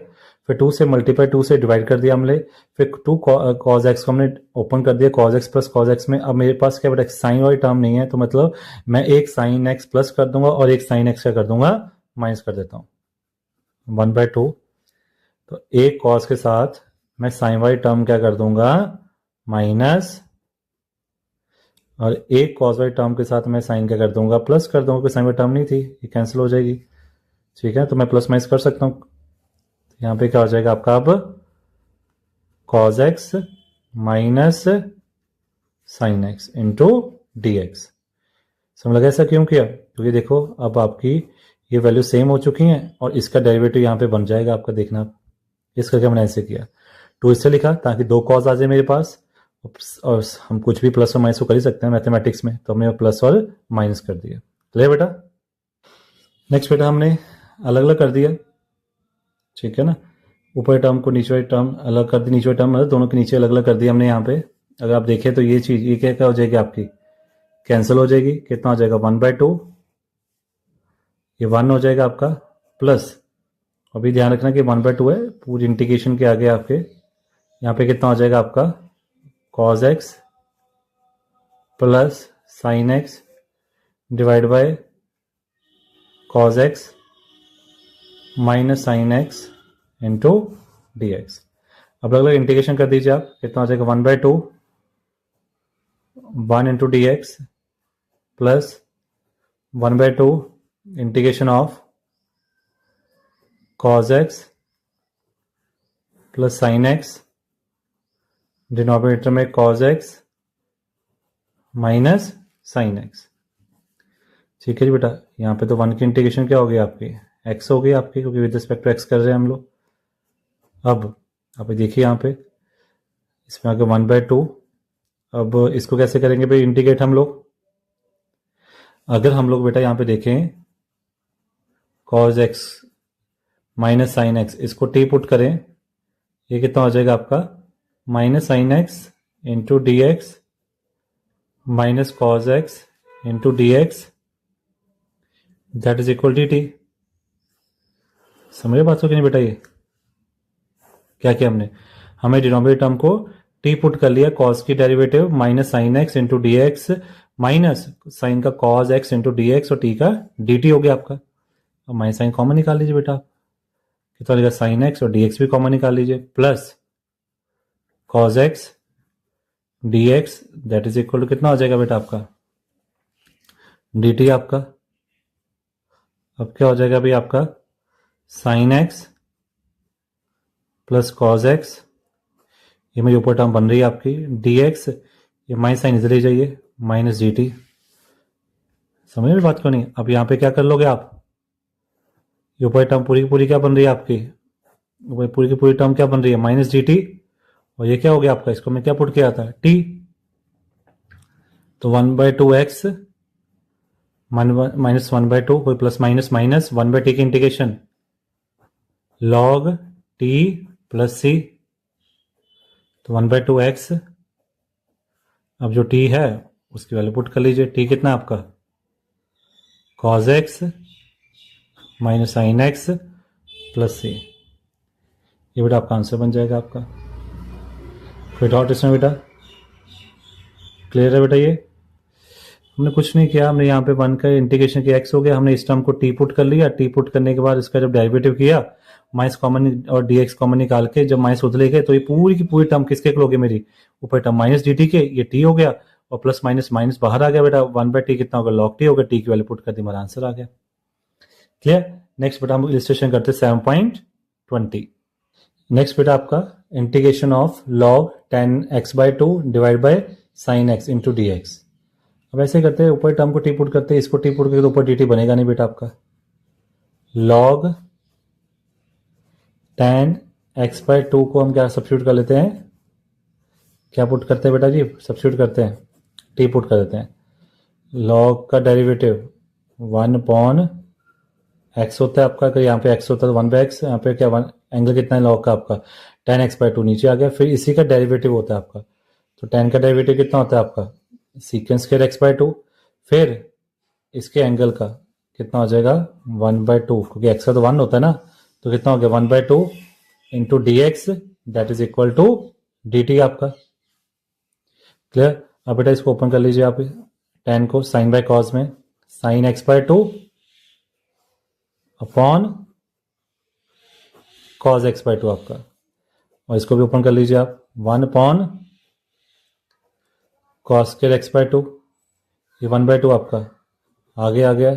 फिर 2 से मल्टीप्लाई 2 से डिवाइड कर दिया हमने, फिर 2 कॉज एक्स को हमने ओपन कर दिया, cause X plus cos x में अब मेरे पास क्या बेटा साइन वाली टर्म नहीं है, तो मतलब मैं एक साइन एक्स प्लस कर दूंगा और एक साइन एक्स का कर दूंगा माइनस कर देता हूँ 1/2। तो एक कॉस के साथ मैं साइन वाली टर्म क्या कर दूंगा माइनस, और एक कॉस वाली टर्म के साथ मैं साइन क्या कर दूंगा प्लस कर दूंगा, कोई साइन वाली टर्म नहीं थी, ये कैंसिल हो जाएगी। ठीक है, तो मैं प्लस माइनस कर सकता हूँ। यहाँ पे क्या हो जाएगा आपका अब cause X minus sine X into D x. समझ लगा ऐसा क्यों किया? क्योंकि देखो अब आपकी ये वैल्यू सेम हो चुकी हैं और इसका डेरिवेटिव यहाँ पे बन जाएगा आपका, देखना आप। इस करके मैंने ऐसे किया, 2 इससे लिखा ताकि 2 कॉज आ जाए मेरे पास, और हम कुछ भी प्लस और माइनस को कर ही सकते हैं मैथमेटिक्स में, तो हमने प्लस और माइनस कर दिया। क्लियर बेटा? नेक्स्ट बेटा हमने अलग अलग कर दिया, ठीक है ना, ऊपर टर्म को नीचे वाली टर्म अलग कर दी, नीचे वाली टर्म मतलब दोनों के नीचे अलग अलग कर दिया हमने यहाँ पे। अगर आप देखें तो ये चीज ये क्या क्या हो जाएगी आपकी कैंसिल हो जाएगी, कितना हो जाएगा 1/2, ये 1 हो जाएगा आपका, प्लस अभी ध्यान रखना कि 1/2 है, पूरी इंटीग्रेशन के आगे आपके यहाँ पे कितना हो जाएगा आपका cos X plus sine x divide bye cause X minus sine X into D x. अब अलग अलग इंटीग्रेशन कर दीजिए आप, कितना हो जाएगा 1/2 1 into D X plus 1/2 integration of cos X plus sine X, denominator में cos X minus sine X. ठीक है जी बेटा, यहाँ पे तो 1 की इंटीग्रेशन क्या हो गई आपकी एक्स हो गई आपकी, क्योंकि विद रिस्पेक्ट टू एक्स कर रहे हैं हम लोग। अब देखिए यहाँ पे इसमें आगे 1/2, अब इसको कैसे करेंगे भाई इंटीग्रेट हम लोग? अगर हम लोग बेटा यहाँ पे देखें cause X minus sine x, इसको टी पुट करें, ये कितना हो जाएगा आपका minus sine X into D X minus cos X into D x that is equal T T. समझ बात हो कि नहीं बेटा? ये क्या किया हमने, हमें डिनोमिनेटर टर्म को टी पुट कर लिया, कॉस की derivative minus sine X into D X minus sine का cos X into D X और टी का डी टी हो गया आपका। अब माइनस साइन कॉमन निकाल लीजिए बेटा, कितना लगेगा साइन एक्स और डी एक्स भी कॉमन निकाल लीजिए, plus cos x D x that is equal to कितना हो जाएगा बेटा आपका डी टी आपका। अब क्या हो जाएगा भाई आपका sine X plus cos x, ये मेरी ऊपर टर्म बन रही है आपकी डी एक्स, ये माइनस साइन इधर ले जाइए माइनस डी टी। समझ में बात क्यों नहीं? अब यहाँ पे क्या कर लोगे आप, ये ऊपर टर्म पूरी की पूरी क्या बन रही है आपकी, पूरी की पूरी टर्म क्या बन रही है माइनस डी टी, और ये क्या हो गया आपका, इसको मैं क्या पुट किया था टी, तो 1/2 एक्स माइनस 1/2, कोई प्लस माइनस माइनस 1/t की integration log T plus C, तो 1/2 एक्स, अब जो टी है उसकी वैल्यू पुट कर लीजिए, टी कितना है आपका cos X minus sine X plus C, ये बेटा आपका आंसर बन जाएगा आपका। कोई डाउट इसमें बेटा? क्लियर है बेटा? ये हमने कुछ नहीं किया, हमने यहाँ पे 1 का इंटीग्रेशन किया एक्स हो गया, हमने इस टर्म को टी पुट कर लिया, टी पुट करने के बाद इसका जब डेरिवेटिव किया माइनस कॉमन और डी एक्स कॉमन निकाल के जब माइनस उधर ले गए, तो ये पूरी की पूरी टर्म किसके हो गई मेरी ऊपर टर्म माइनस डी टी के, ये टी हो गया, और प्लस माइनस माइनस बाहर आ गया बेटा, 1/t कितना होगा लॉग टी होगा, टी की वैल्यू पुट कर दी, हमारा आंसर आ गया। क्लियर? नेक्स्ट बेटा हम इलस्ट्रेशन करते 7.20। नेक्स्ट बेटा आपका integration of log 10x/2 divide by sine X into D x. अब ऐसे करते हैं, ऊपर टर्म को टी पुट करते हैं, इसको टी पुट करके तो ऊपर डी टी बनेगा नहीं बेटा आपका, लॉग 10x/2 को हम क्या सब्स्टिट्यूट कर लेते हैं, क्या पुट करते हैं बेटा जी, सब्स्टिट्यूट करते हैं, टी पुट कर देते हैं, लॉग का डेरिवेटिव 1/x होता है आपका, अगर यहाँ पे x होता है तो 1/x, यहाँ पे क्या एंगल कितना है लॉग का आपका 10x/2 नीचे आ गया, फिर इसी का डेरिवेटिव होता है आपका, तो 10 का डेरिवेटिव कितना होता है आपका सीकेंस स्क्वायर x/2, फिर इसके एंगल का कितना हो जाएगा 1/2, क्योंकि x का तो 1 होता है ना, तो कितना हो गया 1/2 into D x that is equal to D t आपका। क्लियर। अब बेटा इसको ओपन कर लीजिए आप टेन को साइन बाय कॉज में, sine x by two upon cos x by two आपका, और इसको भी ओपन कर लीजिए आप, one upon cos square x by two, ये वन बाय टू आपका आगे आ गया,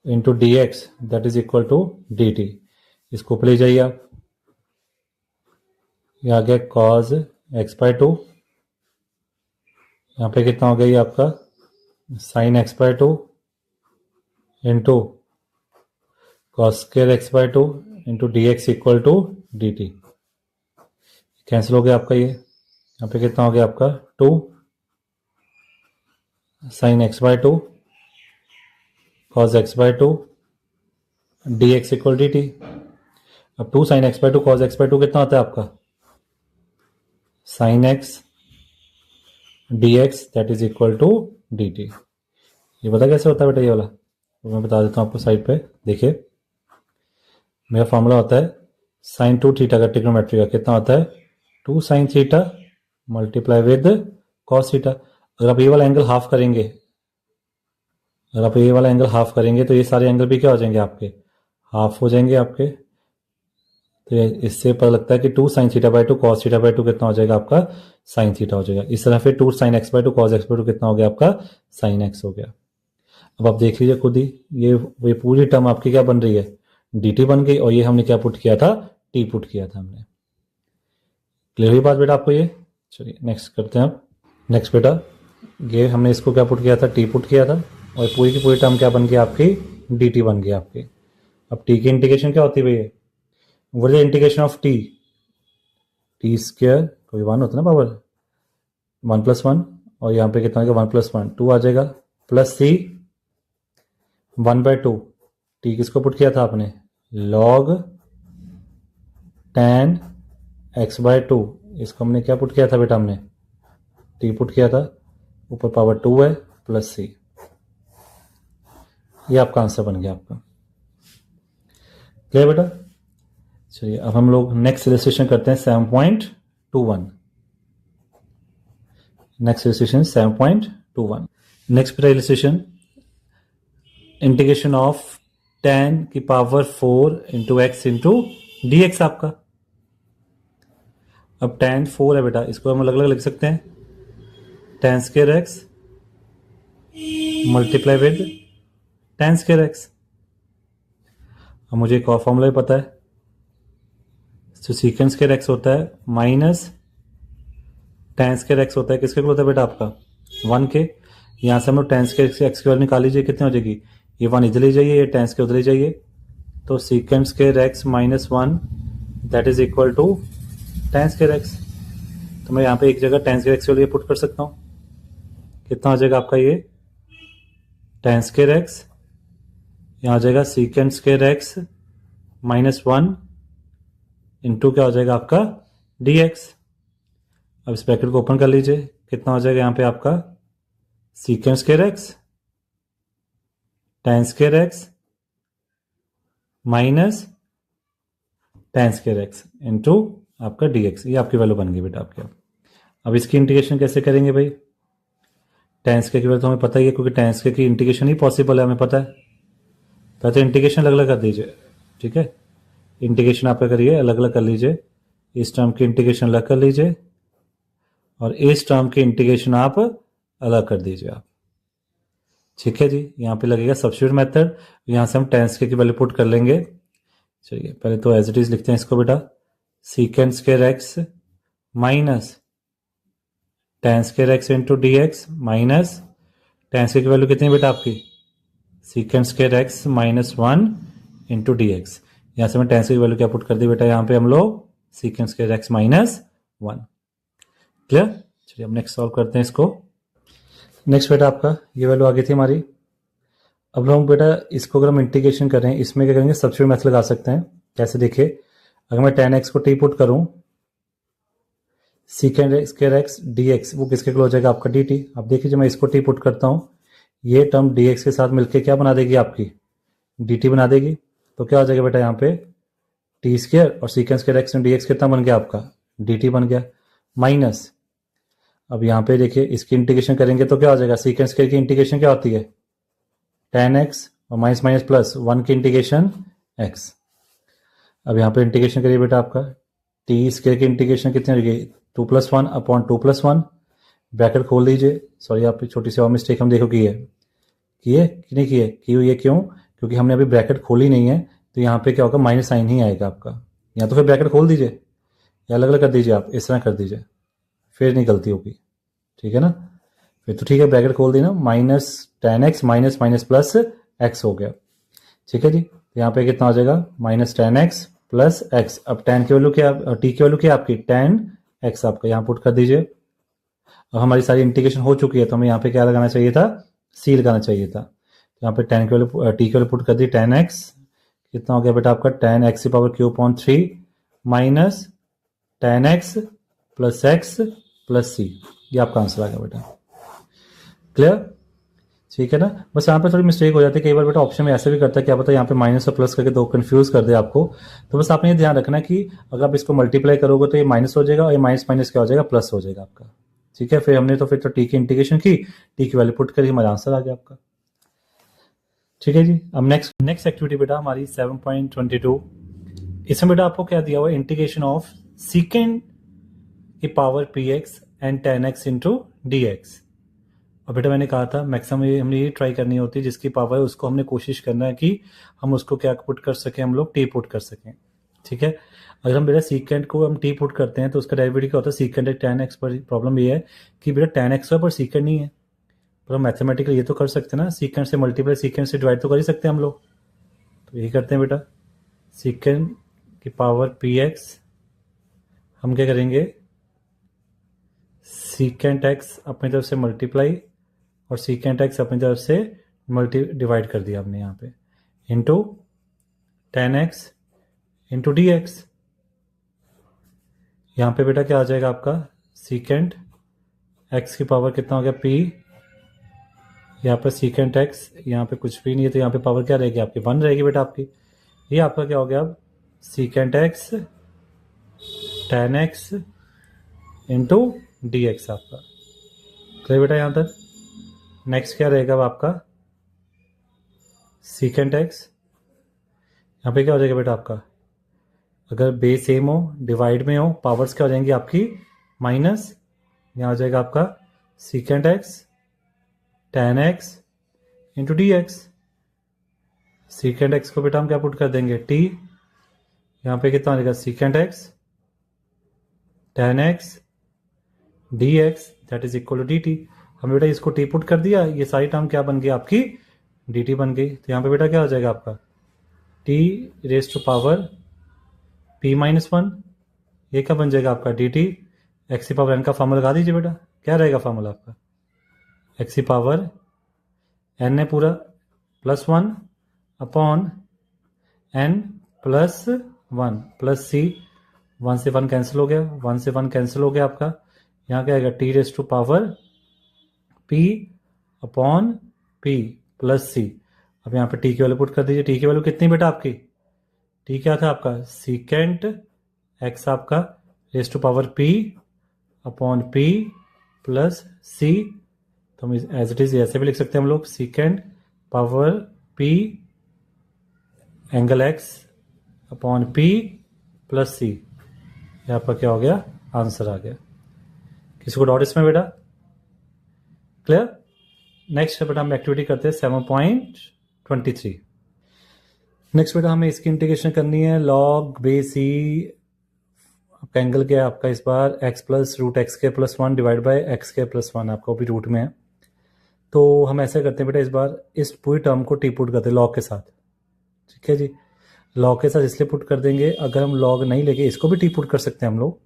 into D x that is equal to D t. इसको ऊपर ले जाइए आप, ये आ गया कॉज एक्स बाय टू, यहाँ पे कितना हो गया ये आपका sine x by two into cos square x by two into D x equal to D t. Cancel हो गया आपका ये, यहाँ पे कितना हो गया आपका two sine x by two cos x by two D x equal D T. अब two sine x by two cos x by two कितना होता है आपका sine X D x that is equal to D T. ये पता कैसे होता है बेटा ये वाला, तो मैं बता देता हूँ आपको साइड पे। देखिए मेरा फॉर्मूला होता है साइन टू थीटा का ट्रिग्नोमेट्री का कितना होता है two sine theta multiply with cos theta. अगर आप ये वाला एंगल हाफ करेंगे, अगर आप ये वाला एंगल हाफ करेंगे तो ये सारे एंगल भी क्या हो जाएंगे आपके हाफ हो जाएंगे आपके। तो इससे पता लगता है कि two sine theta by two cos theta by two कितना हो जाएगा आपका साइन थीटा हो जाएगा। इस तरह फिर two sine x by two cos x by two कितना हो गया आपका साइन एक्स हो गया। अब आप देख लीजिए खुद ही, ये पूरी टर्म आपकी क्या बन रही है डी टी बन गई, और ये हमने क्या पुट किया था टी पुट किया था हमने। क्लियर हुई बात बेटा आपको ये। चलिए नेक्स्ट करते हैं आप। नेक्स्ट बेटा ये हमने इसको क्या पुट किया था टी पुट किया था, और पूरी की पूरी टर्म क्या बन गई आपकी डी टी बन गई आपकी। अब टी की इंटीग्रेशन क्या होती है भैया, what is the integration of T, T square कोई वन होता है ना पावर वन प्लस वन, और यहाँ पे कितना वन प्लस वन टू आ जाएगा plus c one by two. T किसको पुट किया था आपने log tan x by two, इसको हमने क्या पुट किया था बेटा हमने टी पुट किया था, ऊपर पावर टू है प्लस सी। ये आपका आंसर बन गया आपका। क्लियर बेटा। चलिए अब हम लोग नेक्स्ट इलस्ट्रेशन करते हैं 7.21। Next illustration 7.21। नेक्स्ट बेटा इलस्ट्रेशन इंटीग्रेशन ऑफ टेन की power 4 into x into D x आपका। अब टेन 4 है बेटा, इसको हम अलग अलग लिख सकते हैं, ten square x multiply with ten square x. अब मुझे एक और फॉर्मूला भी पता है, तो सीकेंड स्क्वायर एक्स होता है माइनस टेन स्क्वायर एक्स होता है, किसके होता है बेटा आपका वन के। यहाँ से हम लोग टेन स्क्वायर एक्स की वैल्यू निकाल लीजिए, कितनी हो जाएगी ये वन इधर ले जाइए, ये टेन स्क्वायर उधर ले जाइए, तो secant square x minus one that is equal to tan square x. तो मैं यहाँ पे एक जगह टेन स्क्वायर एक्स के लिए पुट कर सकता हूँ, कितना हो जाएगा आपका ये टेन स्क्वायर एक्स, यहाँ हो जाएगा सीकेंड square x minus one into क्या हो जाएगा आपका डी एक्स। अब इस ब्रैकेट को ओपन कर लीजिए, कितना हो जाएगा यहाँ पे आपका सीकेंड square x ten square x minus ten square X into आपका डी एक्स। ये आपकी वैल्यू बन गई बेटा आपके। अब इसकी इंटीग्रेशन कैसे करेंगे भाई, टेन स्क्वायर की वैल्यू तो हमें पता ही है, क्योंकि टेन स्क्वायर की इंटीग्रेशन ही पॉसिबल है हमें पता है। तो इंटीग्रेशन अलग अलग कर दीजिए, ठीक है, इंटीग्रेशन आप करिए अलग अलग कर लीजिए, इस टर्म की इंटीग्रेशन अलग कर लीजिए और इस टर्म की इंटीग्रेशन आप अलग कर दीजिए आप, ठीक है जी। यहाँ पे लगेगा सब्स्टिट्यूट मेथड, यहाँ से हम टेन स्क्वायर की वैल्यू पुट कर लेंगे। चलिए पहले तो एज इट इज लिखते हैं इसको बेटा, सीकेंड square x minus ten square X into D X minus ten square की वैल्यू कितनी है बेटा आपकी सीकेंड square x minus one into D X. यहाँ से मैं टेन स्क्वायर की वैल्यू क्या पुट कर दी बेटा, यहाँ पे हम लोग सीकेंड square x minus one. Clear. चलिए अब नेक्स्ट सॉल्व करते हैं इसको। नेक्स्ट बेटा आपका ये वैल्यू आ गई थी हमारी। अब लोग बेटा इसको अगर हम इंटीग्रेशन करें, इसमें क्या करेंगे सब्स्टिट्यूट मेथड लगा सकते हैं। कैसे देखिए, अगर मैं टेन एक्स को टी पुट करूं, सीकेंड स्क्वायर एक्स डी एक्स वो किसके इक्वल हो जाएगा आपका डी टी। अब देखिए जब मैं इसको टी पुट करता हूं, ये टर्म डी एक्स के साथ मिलकर क्या बना देगी आपकी डी टी बना देगी। तो क्या हो जाएगा बेटा यहाँ पे टी स्क्वायर और सीकेंड स्क्वायर एक्स डी एक्स कितना बन गया आपका, डी टी बन गया, माइनस अब यहाँ पे देखिए इसकी इंटीग्रेशन करेंगे तो क्या हो जाएगा, सीकेंड स्क्वायर की इंटीग्रेशन क्या होती है, टेन एक्स और माइनस माइनस प्लस वन की इंटीग्रेशन एक्स। अब यहाँ पे इंटीग्रेशन करिए बेटा आपका, टी स्क्वायर की इंटीग्रेशन कितनी हो गई, 2+1 अपॉन 2+1, ब्रैकेट खोल दीजिए। सॉरी आप छोटी सी और मिस्टेक हम देखो की है, कि नहीं की हुई है, क्यों, क्योंकि हमने अभी ब्रैकेट खोली नहीं है, तो यहाँ पे क्या होगा, माइनस साइन ही आएगा आपका। या तो फिर ब्रैकेट खोल दीजिए या अलग अलग कर दीजिए, आप इस तरह कर दीजिए, फिर नहीं गलती होगी, ठीक है ना। फिर तो ठीक है, ब्रैकेट खोल दी ना, minus tan x minus minus plus x हो गया, ठीक है जी। तो यहाँ पे कितना हो जाएगा, minus tan X plus x. अब टेन की वैल्यू क्या, टी की वैल्यू क्या आपकी, टेन एक्स आपका, यहाँ पुट कर दीजिए। अब हमारी सारी इंटीग्रेशन हो चुकी है, तो हमें यहाँ पे क्या लगाना चाहिए था, सी लगाना चाहिए था। तो यहाँ पे टेन की वैल्यू, टी की वैल्यू पुट कर दी, टेन एक्स कितना हो गया बेटा आपका, टेन एक्स की power Q upon 3 minus tan X plus C, ये आपका आंसर आ गया बेटा। क्लियर, ठीक है ना। बस यहाँ पे थोड़ी मिस्टेक हो जाती है कई बार बेटा, ऑप्शन में ऐसे भी करता है, क्या पता यहाँ पे माइनस और प्लस करके दो कंफ्यूज कर दे आपको। तो बस आपने ये ध्यान रखना कि अगर आप इसको मल्टीप्लाई करोगे तो ये माइनस हो जाएगा और ये माइनस माइनस क्या हो जाएगा, प्लस हो जाएगा आपका, ठीक है। फिर हमने तो फिर तो टी की इंटीग्रेशन की, टी की वैल्यू पुट करी, हमारा आंसर आ गया आपका, ठीक है जी। अब नेक्स्ट एक्टिविटी बेटा हमारी 7.22, इसमें बेटा आपको क्या दिया हुआ है, इंटीग्रेशन ऑफ सीकेंड की power P x and ten x into D X. और बेटा मैंने कहा था मैक्सिमम हमने ये ट्राई करनी होती है, जिसकी पावर है उसको हमने कोशिश करना है कि हम उसको क्या पुट कर सकें, हम लोग टी पुट कर सकें, ठीक है। अगर हम बेटा सीकेंड को हम टी पुट करते हैं तो उसका डेरिवेटिव क्या होता है, सीकेंड टेन एक्स। पर प्रॉब्लम ये है कि बेटा टेन एक्स है पर सीकेंड नहीं है, पर हम मैथमेटिकल ये तो कर सकते हैं ना, सीकेंड से मल्टीप्लाई सीकेंड से डिवाइड तो कर ही सकते हैं हम लोग। तो यही करते हैं बेटा, सीकेंड की पावर पी एक्स हम क्या करेंगे, सीकेंट एक्स अपनी तरफ से मल्टीप्लाई और सीकेंट एक्स अपनी तरफ से डिवाइड कर दिया हमने यहाँ पे, into ten x into D X. यहाँ पे बेटा क्या आ जाएगा आपका, सीकेंट एक्स की पावर कितना हो गया पी, यहाँ पर सीकेंट एक्स, यहाँ पे कुछ भी नहीं है तो यहाँ पे पावर क्या रहेगी आपकी, 1 रहेगी बेटा आपकी। ये आपका क्या हो गया अब, secant x tan x into D x आपका। क्लियर बेटा यहाँ तक। नेक्स्ट क्या रहेगा अब आपका, सीकेंट एक्स, यहाँ पे क्या हो जाएगा बेटा आपका, अगर बेस सेम हो डिवाइड में हो पावर्स क्या हो जाएंगी आपकी, माइनस, यहाँ हो जाएगा आपका secant x tan x into D x. Secant x को बेटा हम क्या पुट कर देंगे, टी, यहाँ पे कितना हो जाएगा, secant x tan x D x that is equal to D t. हम बेटा इसको टी पुट कर दिया, ये सारी टर्म क्या बन गई आपकी, डी टी बन गई। तो यहाँ पे बेटा क्या हो जाएगा आपका, t raise to power p minus one, ये क्या बन जाएगा आपका, डी टी एक्स की पावर एन का फॉर्मूला लगा दीजिए बेटा, क्या रहेगा फॉर्मूला आपका, एक्स की पावर एन है पूरा plus one upon N plus one plus C, 1 से 1 कैंसिल हो गया, 1 से 1 कैंसिल हो गया आपका। यहाँ क्या आएगा, T raise to power P upon P plus C. अब यहाँ पे टी की वैल्यू पुट कर दीजिए, टी की वैल्यू कितनी बेटा आपकी, टी क्या था आपका, सीकेंट एक्स आपका raise to power P upon P plus C. तो हम एज इट इज ऐसे भी लिख सकते हैं हम लोग, secant power P angle X upon P plus C. ये आपका क्या हो गया, आंसर आ गया। किसी को डाउट इसमें बेटा, क्लियर। नेक्स्ट बेटा हम एक्टिविटी करते हैं 7.23। नेक्स्ट बेटा हमें इसकी इंटीग्रेशन करनी है, लॉग बेस सी, आपका एंगल क्या है आपका इस बार, एक्स प्लस रूट एक्स के plus one divide by x के प्लस वन, आपका भी रूट में है। तो हम ऐसा करते हैं बेटा, इस बार इस पूरी टर्म को टी पुट करते हैं लॉग के साथ, ठीक है जी। लॉग के साथ इसलिए पुट कर देंगे, अगर हम लॉग नहीं लेके इसको भी टी पुट कर सकते हैं हम लोग,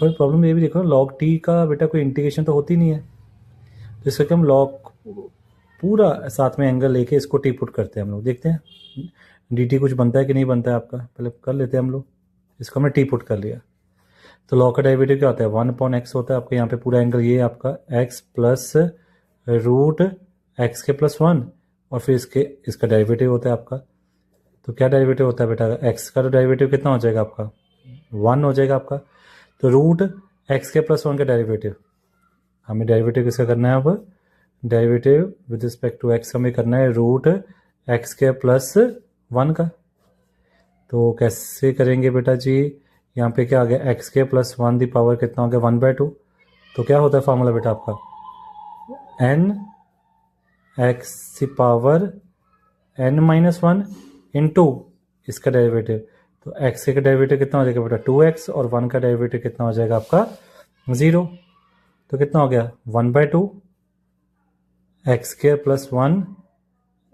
पर प्रॉब्लम ये भी देखो, लॉग टी का बेटा कोई इंटीग्रेशन तो होती नहीं है, तो इस करके हम लॉग पूरा साथ में एंगल लेके इसको टी पुट करते हैं हम लोग, देखते हैं डी टी कुछ बनता है कि नहीं बनता है आपका, पहले कर लेते हैं हम लोग। इसको हमने टी पुट कर लिया, तो लॉग का डेरिवेटिव क्या होता है, 1 अपॉन एक्स होता है आपका, यहाँ पे पूरा एंगल ये है आपका एक्स प्लस रूट एक्स के प्लस वन, और फिर इसका डेरिवेटिव होता है आपका तो क्या डेरिवेटिव होता है बेटा, एक्स का तो डेरिवेटिव कितना हो जाएगा आपका, 1 हो जाएगा आपका। तो रूट एक्स के प्लस 1 का डेरिवेटिव, हमें डेरिवेटिव किसका करना है, अब derivative with respect to x हमें करना है रूट एक्स के प्लस 1 का। तो कैसे करेंगे बेटा जी, यहाँ पे क्या आ गया, एक्स के प्लस 1 दी पावर कितना हो गया, 1/2। तो क्या होता है फॉर्मूला बेटा आपका, एन एक्स की पावर n-1 इंटू इसका डेरिवेटिव। तो एक्स का डेरिवेटिव कितना हो जाएगा बेटा 2x, और 1 का डेरिवेटिव कितना हो जाएगा आपका 0। तो कितना हो गया 1/2 एक्स स्क्वायर प्लस 1,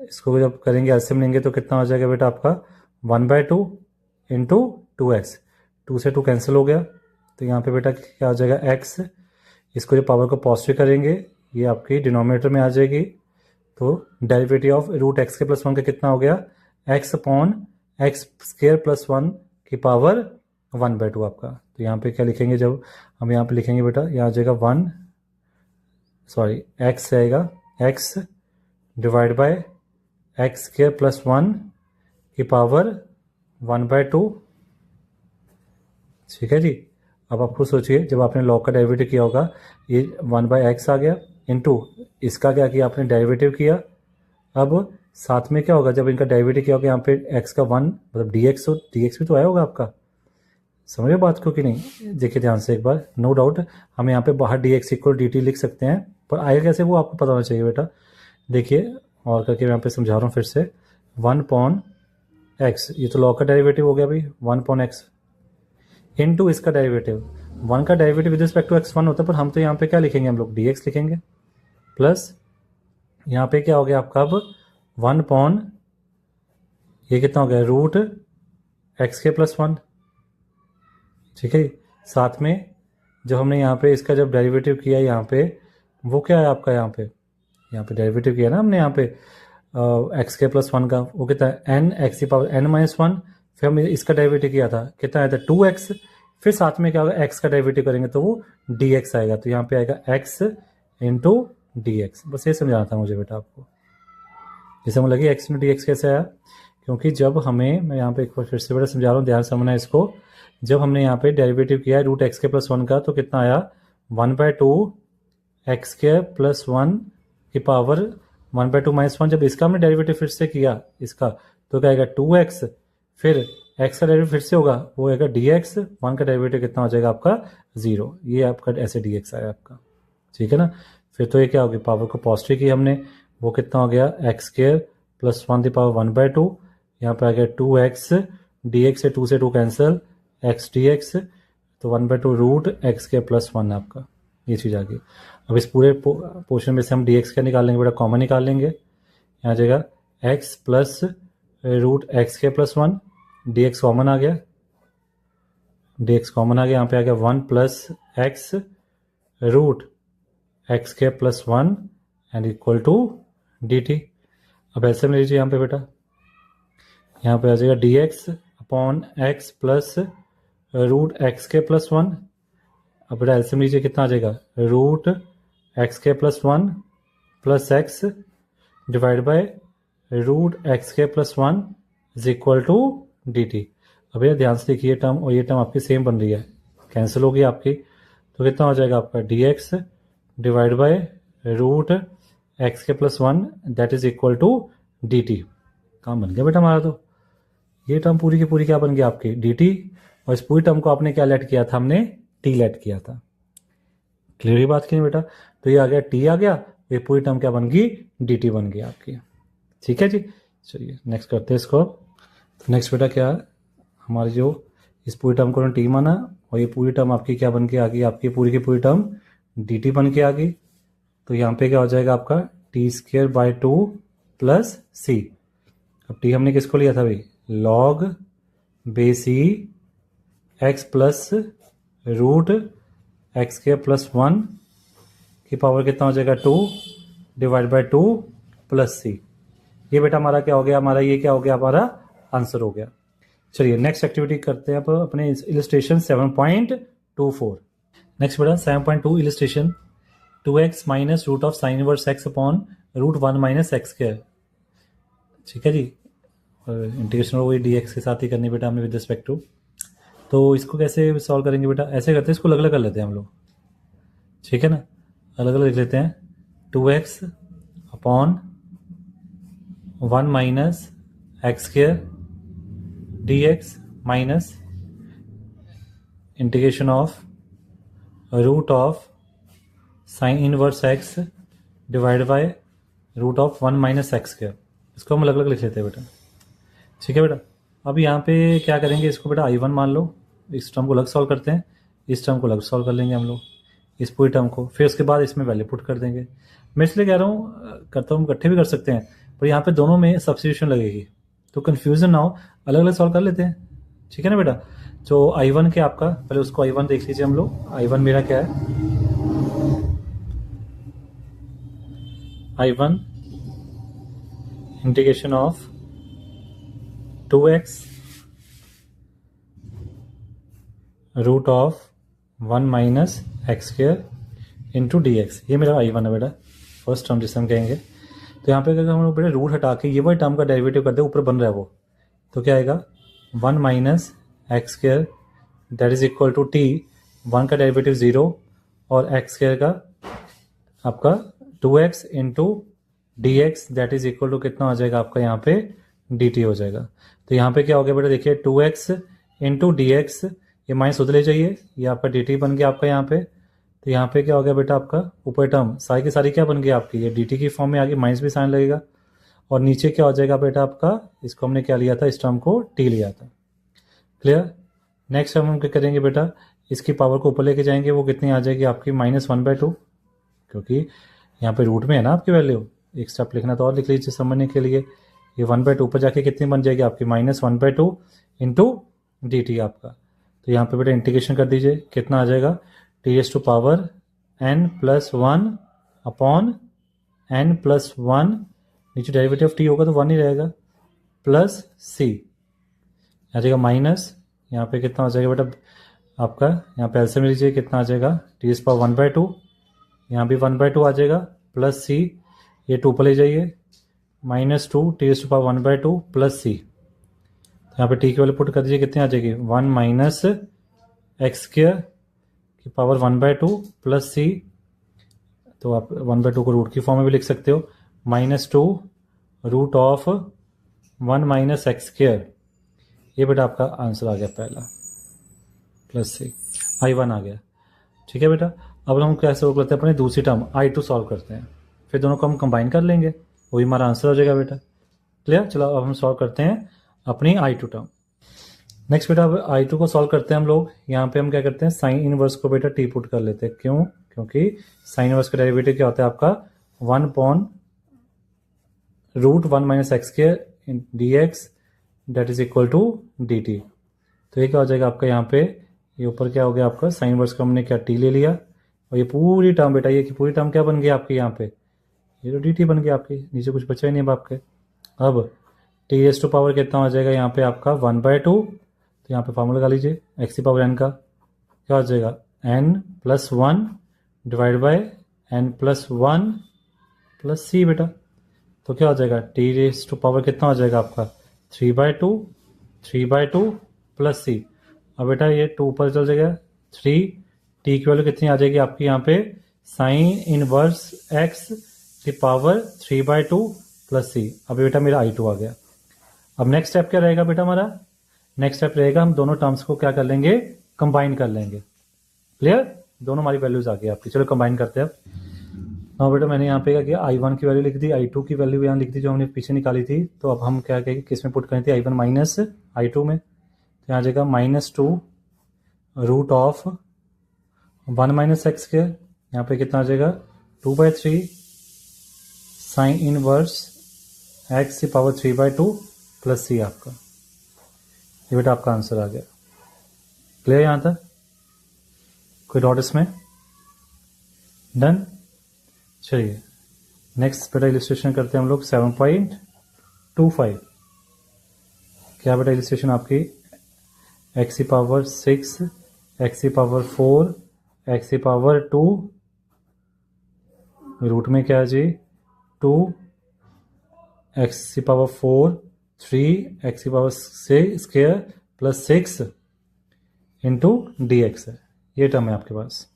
इसको जब करेंगे एलसीएम लेंगे तो कितना हो जाएगा बेटा आपका 1/2 इंटू 2x, 2 से 2 कैंसिल हो गया। तो यहाँ पे बेटा क्या हो जाएगा x, इसको जब पावर को पॉजिटिव करेंगे ये आपकी डिनोमिनेटर में आ जाएगी। तो डेरिवेटिव ऑफ रूट एक्स के प्लस 1 का कितना हो गया, x upon x square plus 1 की पावर 1/2 आपका। तो यहाँ पे क्या लिखेंगे, जब हम यहाँ पे लिखेंगे बेटा, यहाँ आ जाएगा x आएगा x divide bye x square plus 1 की पावर 1/2। ठीक है जी। अब आप खुद सोचिए, जब आपने लॉग का डेरिवेटिव किया होगा, ये 1/x आ गया इंटू इसका क्या किया आपने, डेरिवेटिव किया। अब साथ में क्या होगा, जब इनका डेरिवेटिव किया होगा यहाँ पे x का 1 मतलब dx, dx भी तो आया होगा आपका, समझ रहे बात को कि नहीं। देखिए ध्यान से एक बार, नो डाउट हम यहाँ पे बाहर dx इक्वल dt लिख सकते हैं, पर आएगा कैसे वो आपको पता होना चाहिए बेटा। देखिए और करके मैं यहाँ पे समझा रहा हूँ फिर से, 1/x, ये तो लॉग का डेरिवेटिव हो गया भाई 1/x इंटू इसका डेरिवेटिव, 1 का derivative with respect to x 1 होता है, पर हम तो यहाँ पे क्या लिखेंगे, हम लोग dx लिखेंगे, प्लस यहाँ पे क्या हो गया आपका अब 1/, ये कितना हो गया रूट एक्स के प्लस 1। ठीक है, साथ में जब हमने यहाँ पे इसका जब डेरिवेटिव किया यहाँ पे, वो क्या है आपका, यहाँ पे डेरिवेटिव किया ना हमने यहाँ पे एक्स के प्लस 1 का, वो कितना है एन एक्स की पावर n-1। फिर हमने इसका डेरिवेटिव किया था, कितना आया था 2x। फिर साथ में क्या होगा, x का डेरिवेटिव करेंगे तो वो dx आएगा। तो यहाँ पे आएगा x इंटू dx। बस ये समझाना था मुझे बेटा आपको, जैसे मुझे लगी x इंटू dx कैसे आया, क्योंकि जब हमें, मैं यहाँ पे एक बार फिर से बेटा समझा रहा हूँ, ध्यान से समझना इसको। जब हमने यहाँ पे डेरिवेटिव किया रूट एक्स के प्लस 1 का, तो कितना आया 1/2 एक्स के प्लस 1 की पावर 1/2 माइनस 1। जब इसका हमने डेरिवेटिव फिर से किया इसका, तो क्या आएगा 2x, फिर x का डेरिवेटिव फिर से होगा, वो आएगा dx, 1 का डेरिवेटिव कितना हो जाएगा आपका 0। ये आपका ऐसे dx आया आपका, ठीक है ना। फिर तो ये क्या हो गया, पावर को पॉजिटिव की हमने, वो कितना हो गया एक्स स्क्वायर प्लस 1 की पावर 1/2, यहाँ पे आ गया 2x, dx से 2 से 2 कैंसिल, x dx, तो 1/2 रूट एक्स के प्लस 1 आपका, ये चीज़ आ गई। अब इस पूरे पोर्शन में से हम dx का निकाल लेंगे बेटा, कॉमन निकाल लेंगे, यहाँ आ जाएगा x प्लस रूट एक्स के प्लस 1, dx कॉमन आ गया, यहाँ पे आ गया 1 प्लस एक्स रूट एक्स के plus 1 and equal to dt। अब ऐसे में लीजिए यहाँ पे बेटा, यहाँ पे आ जाएगा dx upon X plus root x के प्लस 1। अब बेटा एल्सियम लीजिए, कितना आ जाएगा रूट एक्स के plus 1 plus X divide by root x के plus 1 is equal to dt। अब ये ध्यान से देखिए, टर्म और ये टर्म आपकी सेम बन रही है, कैंसिल होगी आपकी, तो कितना हो जाएगा आपका dx divide by root x के plus 1 that is equal to dt। काम बन गया बेटा हमारा। तो ये टर्म पूरी की पूरी क्या बन गई आपकी dt, और इस पूरी टर्म को आपने क्या लेट किया था, हमने t लेट किया था। क्लियर ही बात की बेटा। तो ये आ गया t आ गया, ये पूरी टर्म क्या बन गई dt बन गई आपकी। ठीक है जी, चलिए नेक्स्ट करते हैं इसको। तो नेक्स्ट बेटा क्या है, हमारी जो इस पूरी टर्म को t माना, और ये पूरी टर्म आपकी क्या बन के आ गई, आपकी पूरी की पूरी टर्म dt बन के आ गई। तो यहाँ पे क्या हो जाएगा आपका t²/2 प्लस c। अब t हमने किसको लिया था भाई, log base e x plus root x के प्लस 1 की पावर कितना हो जाएगा 2 डिवाइड बाय 2 प्लस c। ये बेटा हमारा क्या हो गया, हमारा ये क्या हो गया, हमारा आंसर हो गया। चलिए नेक्स्ट एक्टिविटी करते हैं अब अपने इलस्ट्रेशन 7.24। नेक्स्ट बेटा 7.2 illustration 2x minus root of sine inverse x upon root 1 minus x square. ठीक है जी, और इंटीग्रेशन वही dx के साथ ही करनी बेटा हमने विद रिस्पेक्ट टू। तो इसको कैसे सॉल्व करेंगे बेटा, ऐसे करते हैं, इसको अलग अलग कर लेते हैं हम लोग, ठीक है ना। अलग अलग लिख लेते हैं, 2x upon 1 minus x square dx minus integration of root of sine inverse x divide by root of 1 minus x square. इसको हम अलग अलग लिख लेते हैं बेटा, ठीक है बेटा। अब यहाँ पे क्या करेंगे, इसको बेटा I1 मान लो, इस टर्म को अलग सॉल्व करते हैं, इस टर्म को अलग सॉल्व कर लेंगे हम लोग, इस पूरी टर्म को, फिर उसके बाद इसमें वैल्यू पुट कर देंगे। मैं इसलिए कह रहा हूँ, करता हूँ इकट्ठे भी कर सकते हैं, पर यहाँ पे दोनों में सब्स्टिट्यूशन लगेगी, तो कन्फ्यूजन ना हो, अलग अलग सॉल्व कर लेते हैं, ठीक है ना बेटा। तो I1 के आपका, पहले उसको I1 देख लीजिए हम लोग। I1 मेरा क्या है, I1 integration of 2x root of 1 minus x square into D x, ये मेरा I1 है बेटा, फर्स्ट टर्म जिसे हम कहेंगे। तो यहाँ पे अगर हम लोग बेटा रूट हटा के ये वही टर्म का डेरिवेटिव कर दे, ऊपर बन रहा है वो, तो क्या आएगा 1 minus x square that is equal to t, 1 का डेरिवेटिव 0 और एक्स स्क्वायर का आपका 2x into D x that is equal to कितना हो जाएगा आपका यहाँ पे dt हो जाएगा। तो यहाँ पे क्या हो गया बेटा, देखिए 2x इंटू डी एक्स, ये माइनस उधर ले जाइए, ये आपका dt बन गया आपका यहाँ पे। तो यहाँ पे क्या हो गया बेटा, आपका ऊपर टर्म सारी की सारी क्या बन गई आपकी, ये dt की फॉर्म में आगे माइनस भी साइन लगेगा, और नीचे क्या हो जाएगा बेटा आपका, इसको हमने क्या लिया था, इस टर्म को t लिया था, क्लियर। नेक्स्ट हम क्या करेंगे बेटा, इसकी पावर को ऊपर लेके जाएंगे, वो कितनी आ जाएगी आपकी -1/2, क्योंकि यहाँ पे रूट में है ना आपकी वैल्यू, एक स्टेप लिखना तो और लिख लीजिए समझने के लिए। ये 1/2 ऊपर जाके कितनी बन जाएगी आपकी, -1/2 इंटू डी टी आपका। तो यहाँ पे बेटा इंटीग्रेशन कर दीजिए, कितना आ जाएगा, t⁻n + 1 अपॉन n + 1, नीचे डेरिवेटिव t होगा तो 1 ही रहेगा, प्लस c आ जाएगा माइनस, यहाँ पे कितना हो जाएगा बेटा आपका, यहाँ पे एलसीएम लीजिए, कितना आ जाएगा t⁻1/2, यहाँ भी 1/2 आ जाएगा, प्लस c, ये 2 पर ले जाइए, -2 t⁻1/2 प्लस c। यहाँ पे t की वैल्यू पुट कर दीजिए, कितनी आ जाएगी 1 माइनस एक्स स्क्वायर की पावर 1/2 प्लस c, तो आप 1/2 को रूट की फॉर्म में भी लिख सकते हो, -2 root of 1 minus x square, ये बेटा आपका आंसर आ गया पहला, प्लस c, I1 आ गया, ठीक है बेटा। अब हम कैसे सॉल्व करते हैं, अपने दूसरी टर्म I2 सॉल्व करते हैं, फिर दोनों को हम कंबाइन कर लेंगे, वही हमारा आंसर हो जाएगा बेटा, क्लियर। चलो अब हम सॉल्व करते हैं अपनी I2 टर्म। नेक्स्ट बेटा अब I2 को सॉल्व करते हैं हम लोग। यहाँ पे हम क्या करते हैं, साइन इनवर्स को बेटा टी पुट कर लेते हैं, क्यों, क्योंकि साइन इनवर्स का डेरिवेटिव क्या होता है आपका 1/√1 minus x square d x that is equal to D T. तो ये क्या हो जाएगा आपका, यहाँ पे ये ऊपर क्या हो गया आपका, साइन इनवर्स का हमने क्या टी ले लिया, और ये पूरी टर्म बेटा, ये पूरी टर्म क्या बन गई आपकी, यहाँ पे ये तो डी टी बन गया आपकी, नीचे कुछ बचा ही नहीं अब आपके। अब t⁻n कितना हो जाएगा यहाँ पे आपका 1/2, तो यहाँ पे फॉर्मूला लगा लीजिए, x⁻n का क्या हो जाएगा n + 1 divide bye n + 1 plus c बेटा। तो क्या हो जाएगा t⁻ कितना हो जाएगा आपका 3/2 प्लस c। अब बेटा ये 2 ऊपर चल जाएगा, 3, t की वैल्यू कितनी आ जाएगी आपकी यहाँ पे साइन इनवर्स x की पावर 3/2 प्लस c। अब बेटा मेरा I2 आ गया। अब नेक्स्ट स्टेप क्या रहेगा बेटा हमारा, नेक्स्ट स्टेप रहेगा हम दोनों टर्म्स को क्या कर लेंगे, कंबाइन कर लेंगे, क्लियर। दोनों हमारी वैल्यूज आ गई आपकी, चलो कंबाइन करते हैं अब। हाँ बेटा मैंने यहाँ पे क्या किया, I1 की वैल्यू लिख दी, I2 की वैल्यू यहाँ लिख दी जो हमने पीछे निकाली थी। तो अब हम क्या कहेंगे, किस में पुट करनी थी, I1 माइनस I2 में, तो यहाँ आ जाएगा -2 root of 1 minus x square, यहाँ पे कितना आ जाएगा 2/3 साइन इनवर्स x की पावर 3/2 प्लस c आपका, ये बेटा आपका आंसर आ गया, क्लियर यहाँ तक, कोई डॉट इसमें, डन। चलिए नेक्स्ट बेटा इलिस्ट्रेशन करते हैं हम लोग 7.25। क्या बेटा इलिस्ट्रेशन आपकी, x की पावर 6, x की पावर 4, x की पावर 2, रूट में क्या है जी 2, x की पावर 4 3 x की पावर से square plus 6 into D x है, ये टर्म है आपके पास।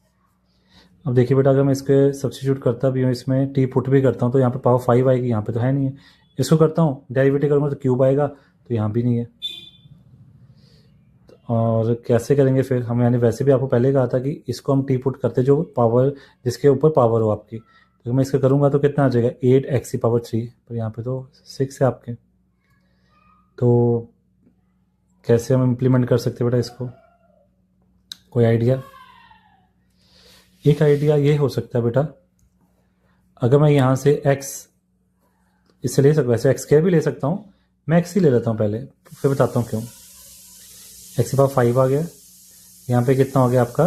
अब देखिए बेटा, अगर मैं इसके सब्स्टिट्यूट करता भी हूँ, इसमें टी पुट भी करता हूँ, तो यहाँ पे पावर 5 आएगी, यहाँ पे तो है नहीं है। इसको करता हूँ, डेरिवेटिव करूँगा तो क्यूब आएगा, तो यहाँ भी नहीं है। और कैसे करेंगे फिर हम, यानी वैसे भी आपको पहले कहा था कि इसको हम टी पुट करते जो पावर, जिसके ऊपर पावर हो आपकी। तो मैं इसका करूँगा तो कितना आ जाएगा 8 x की पावर 3, पर यहाँ पे तो 6 है आपके। तो कैसे हम इम्प्लीमेंट कर सकते हैं बेटा इसको, कोई आइडिया? एक आइडिया ये हो सकता है बेटा, अगर मैं यहाँ से x इससे ले सकता, वैसे एक्स स्क्वायर भी ले सकता हूँ, मैं x ही ले लेता हूँ पहले, फिर बताता हूँ क्यों। x की पावर 5 आ गया, यहाँ पे कितना हो गया आपका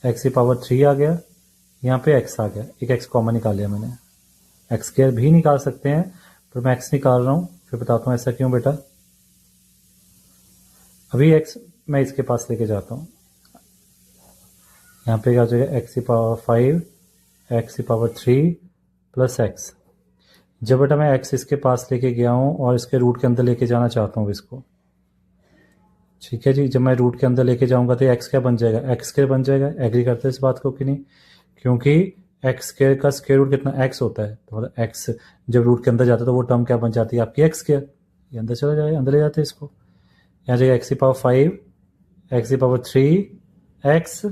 x की पावर 3 आ गया, यहाँ पे x आ गया, एक x कॉमन निकाल लिया मैंने। एक्स स्क्वायर भी निकाल सकते हैं, पर मैं x निकाल रहा हूँ, फिर बताता हूँ ऐसा क्यों बेटा। अभी x मैं इसके पास लेके जाता हूँ, यहाँ पे क्या हो जाएगा x की पावर 5 x की पावर 3 प्लस x। जब बेटा मैं x इसके पास लेके गया हूँ और इसके रूट के अंदर लेके जाना चाहता हूँ इसको, ठीक है जी। जब मैं रूट के अंदर लेके जाऊंगा तो x क्या बन जाएगा, x स्क्वायर बन जाएगा। एग्री करते हैं इस बात को कि नहीं? क्योंकि एक्स स्क्वायर का स्क्वायर रूट कितना x होता है, तो मतलब x जब रूट के अंदर जाता है तो वो टर्म क्या बन जाती है आपकी x स्क्वायर। ये अंदर चला जाएगा, अंदर ले जाते हैं इसको, यहाँ जाएगा x की पावर 5 x की पावर 3 x।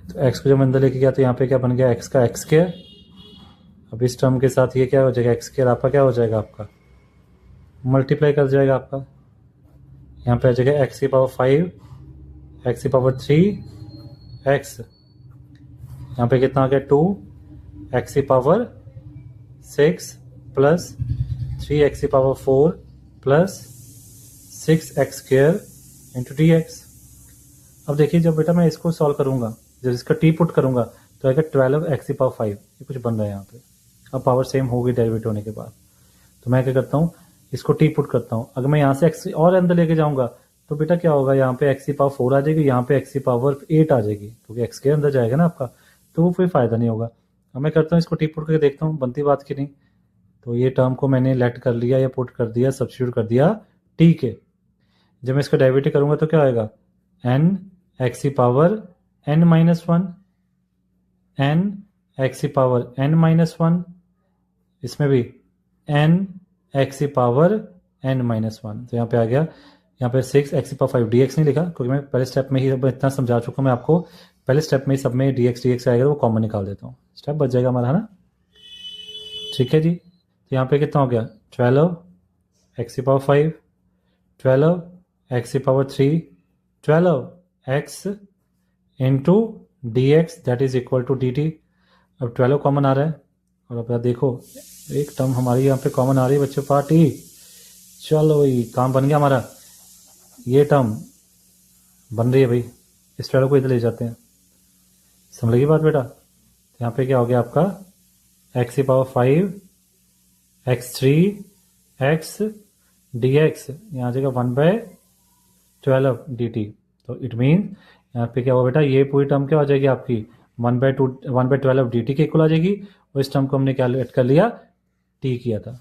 तो x को जब अंदर लेके गया तो यहाँ पे क्या बन गया x का x स्क्वायर। अब इस टर्म के साथ ये क्या हो जाएगा x स्क्वायर आपका क्या हो जाएगा, आपका मल्टीप्लाई कर जाएगा आपका। यहाँ पे आ जाएगा x की पावर 5 x की पावर 3 x, यहाँ पे कितना आ गया 2 x की पावर 6 प्लस 3 x की power 4 plus 6 x square into D x. अब देखिए जब बेटा मैं इसको सॉल्व करूंगा, जब इसका टी पुट करूंगा तो आएगा 12 x की पावर 5, ये कुछ बन रहा है यहाँ पे। अब पावर सेम होगी डेरिवेटिव होने के बाद, तो मैं क्या करता हूँ इसको टी पुट करता हूँ। अगर मैं यहाँ से x और अंदर लेके जाऊंगा तो बेटा क्या होगा, यहाँ पे x की पावर 4 आ जाएगी, यहाँ पे x की पावर 8 आ जाएगी, क्योंकि x के अंदर जाएगा ना आपका, तो वो कोई फायदा नहीं होगा। अब मैं करता हूँ इसको टी पुट करके देखता हूँ बनती बात की नहीं। तो ये टर्म को मैंने लेट कर लिया या पुट कर दिया, सब्स्टिट्यूट कर दिया टी के। जब मैं इसका डेरिवेटिव करूंगा तो क्या आएगा n x की power n minus 1 n x की पावर n माइनस 1, इसमें भी n x की पावर n माइनस 1। तो यहाँ पे आ गया, यहाँ पे 6 x की पावर 5 dx नहीं लिखा क्योंकि मैं पहले स्टेप में ही इतना समझा चुका हूँ मैं आपको, पहले स्टेप में ही सब में dx आएगा तो वो कॉमन निकाल देता हूँ, स्टेप बच जाएगा हमारा, है ना। ठीक है जी, तो यहाँ पे कितना हो गया 12 x की पावर 5 12 x की power 3 12 x into D x that is equal to D T. अब 12 कॉमन आ रहा है, और अब देखो एक टर्म हमारी यहाँ पे कॉमन आ रही है बच्चों, पार्टी। चलो भाई काम बन गया हमारा, ये टर्म बन रही है भाई, इस 12 को इधर ले जाते हैं, समझ लगी बात बेटा। यहाँ पे क्या हो गया आपका x की power 5 x3 x D X, यहाँ आ जाएगा 1/12 डी टी। तो इट मीन यहाँ पे क्या होगा बेटा, ये पूरी टर्म क्या हो जाएगी आपकी 1/12 डी टी के इक्वल आ जाएगी, और इस टर्म को हमने कैलकुलेट कर लिया टी किया था।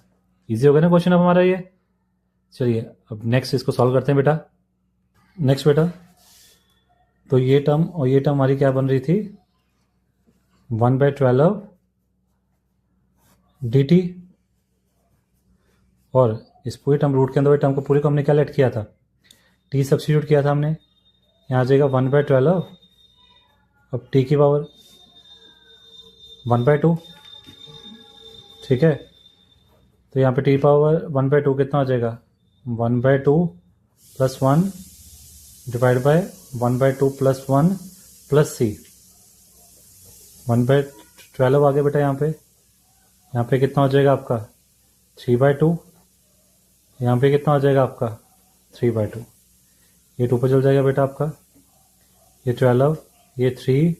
इजी हो गया ना क्वेश्चन अब हमारा ये। चलिए अब नेक्स्ट इसको सॉल्व करते हैं बेटा। नेक्स्ट बेटा, तो ये टर्म और ये टर्म हमारी क्या बन रही थी 1/12 डी टी, और इस पूरे टर्म रूट के अंदर टर्म को पूरे को हमने क्या लेट किया था, टी सब्स्टिट्यूट किया था हमने। यहाँ आ जाएगा 1/12, अब टी की पावर 1/2, ठीक है। तो यहाँ पे टी पावर 1/2 कितना हो जाएगा 1/2 plus 1 divide by 1/2 plus 1 plus C, 1/12 आ गया बेटा। यहाँ पे कितना हो जाएगा आपका 3/2, यहाँ पे कितना हो जाएगा आपका 3/2, ये 2 पर चल जाएगा बेटा आपका, ये 12 ये 3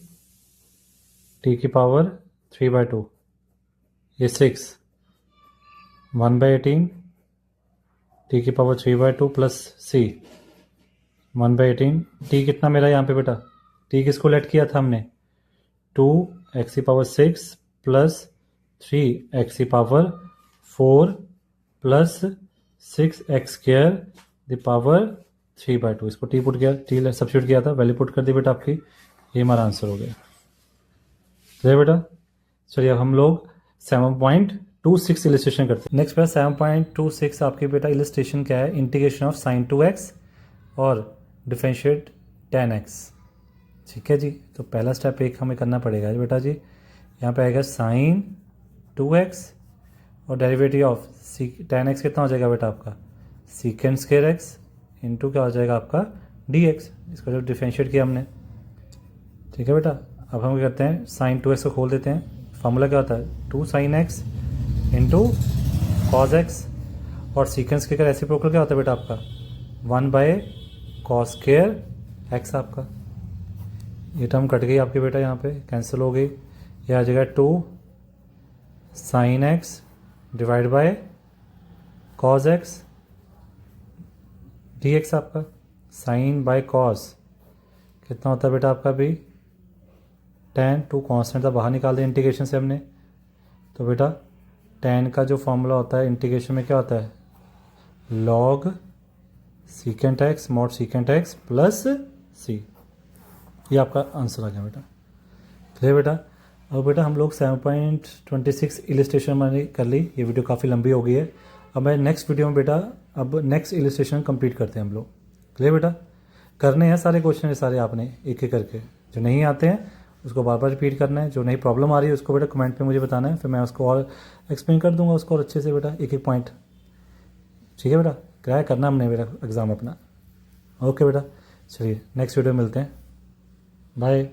टी की पावर 3/2, ये 6 1/18 टी की पावर 3/2 प्लस सी 1/18। टी कितना मेरा यहाँ पे बेटा, टी किसको लेट किया था हमने 2 x की पावर 6 प्लस 3 x की power 4 plus 6x² the power 3/2। इसको टी पुट किया, टी सब्स्टिट्यूट किया था, वैल्यू पुट कर दी बेटा आपकी, ये हमारा आंसर हो गया। क्लियर बेटा? चलिए अब हम लोग 7.26 इलिस्ट्रेशन करते हैं। नेक्स्ट बेटा 7.26 आपकी बेटा इलिस्ट्रेशन क्या है, इंटीग्रेशन ऑफ sin 2x और डिफरेंशिएट tan x। ठीक है जी, तो पहला स्टेप एक हमें करना पड़ेगा बेटा जी, यहाँ पे आएगा sin 2x और डेरिवेटिव ऑफ tan x कितना हो जाएगा बेटा आपका secant स्क्वायर x इंटू क्या हो जाएगा आपका dx। इसको जब डिफरेंशिएट किया हमने, ठीक है बेटा। अब हम क्या करते हैं, sin 2x को खोल देते हैं, फार्मूला क्या होता है 2 sin x into cos x, और सीकेंस के रेसिप्रोकल क्या होता है बेटा आपका 1/cos स्क्वायर x आपका। ये टर्म कट गई आपकी बेटा, यहाँ पे कैंसिल हो गई, ये आ जाएगा 2 sin x divide bye cos x dx आपका। साइन बाय cos कितना होता है बेटा आपका भी tan, 2 कांस्टेंट था बाहर निकाल दिया इंटीग्रेशन से हमने, तो बेटा tan का जो फॉर्मूला होता है इंटीग्रेशन में क्या होता है log secant x mod secant x plus c। ये आपका आंसर आ गया बेटा। क्लियर बेटा? अब बेटा हम लोग 7.26 इलिस्ट्रेशन मैंने कर ली, ये वीडियो काफ़ी लंबी हो गई है। अब मैं नेक्स्ट वीडियो में बेटा अब नेक्स्ट इलिस्ट्रेशन कंप्लीट करते हैं हम लोग। क्लियर बेटा? करने हैं सारे क्वेश्चन, सारे आपने एक एक करके, जो नहीं आते हैं उसको बार बार रिपीट करना है, जो नई प्रॉब्लम आ रही है उसको बेटा कमेंट पे मुझे बताना है, फिर मैं उसको और एक्सप्लेन कर दूंगा उसको और अच्छे से बेटा, एक एक पॉइंट। ठीक है बेटा? क्रैक करना हमने बेटा एग्ज़ाम अपना। ओके बेटा, चलिए नेक्स्ट वीडियो मिलते हैं, बाय।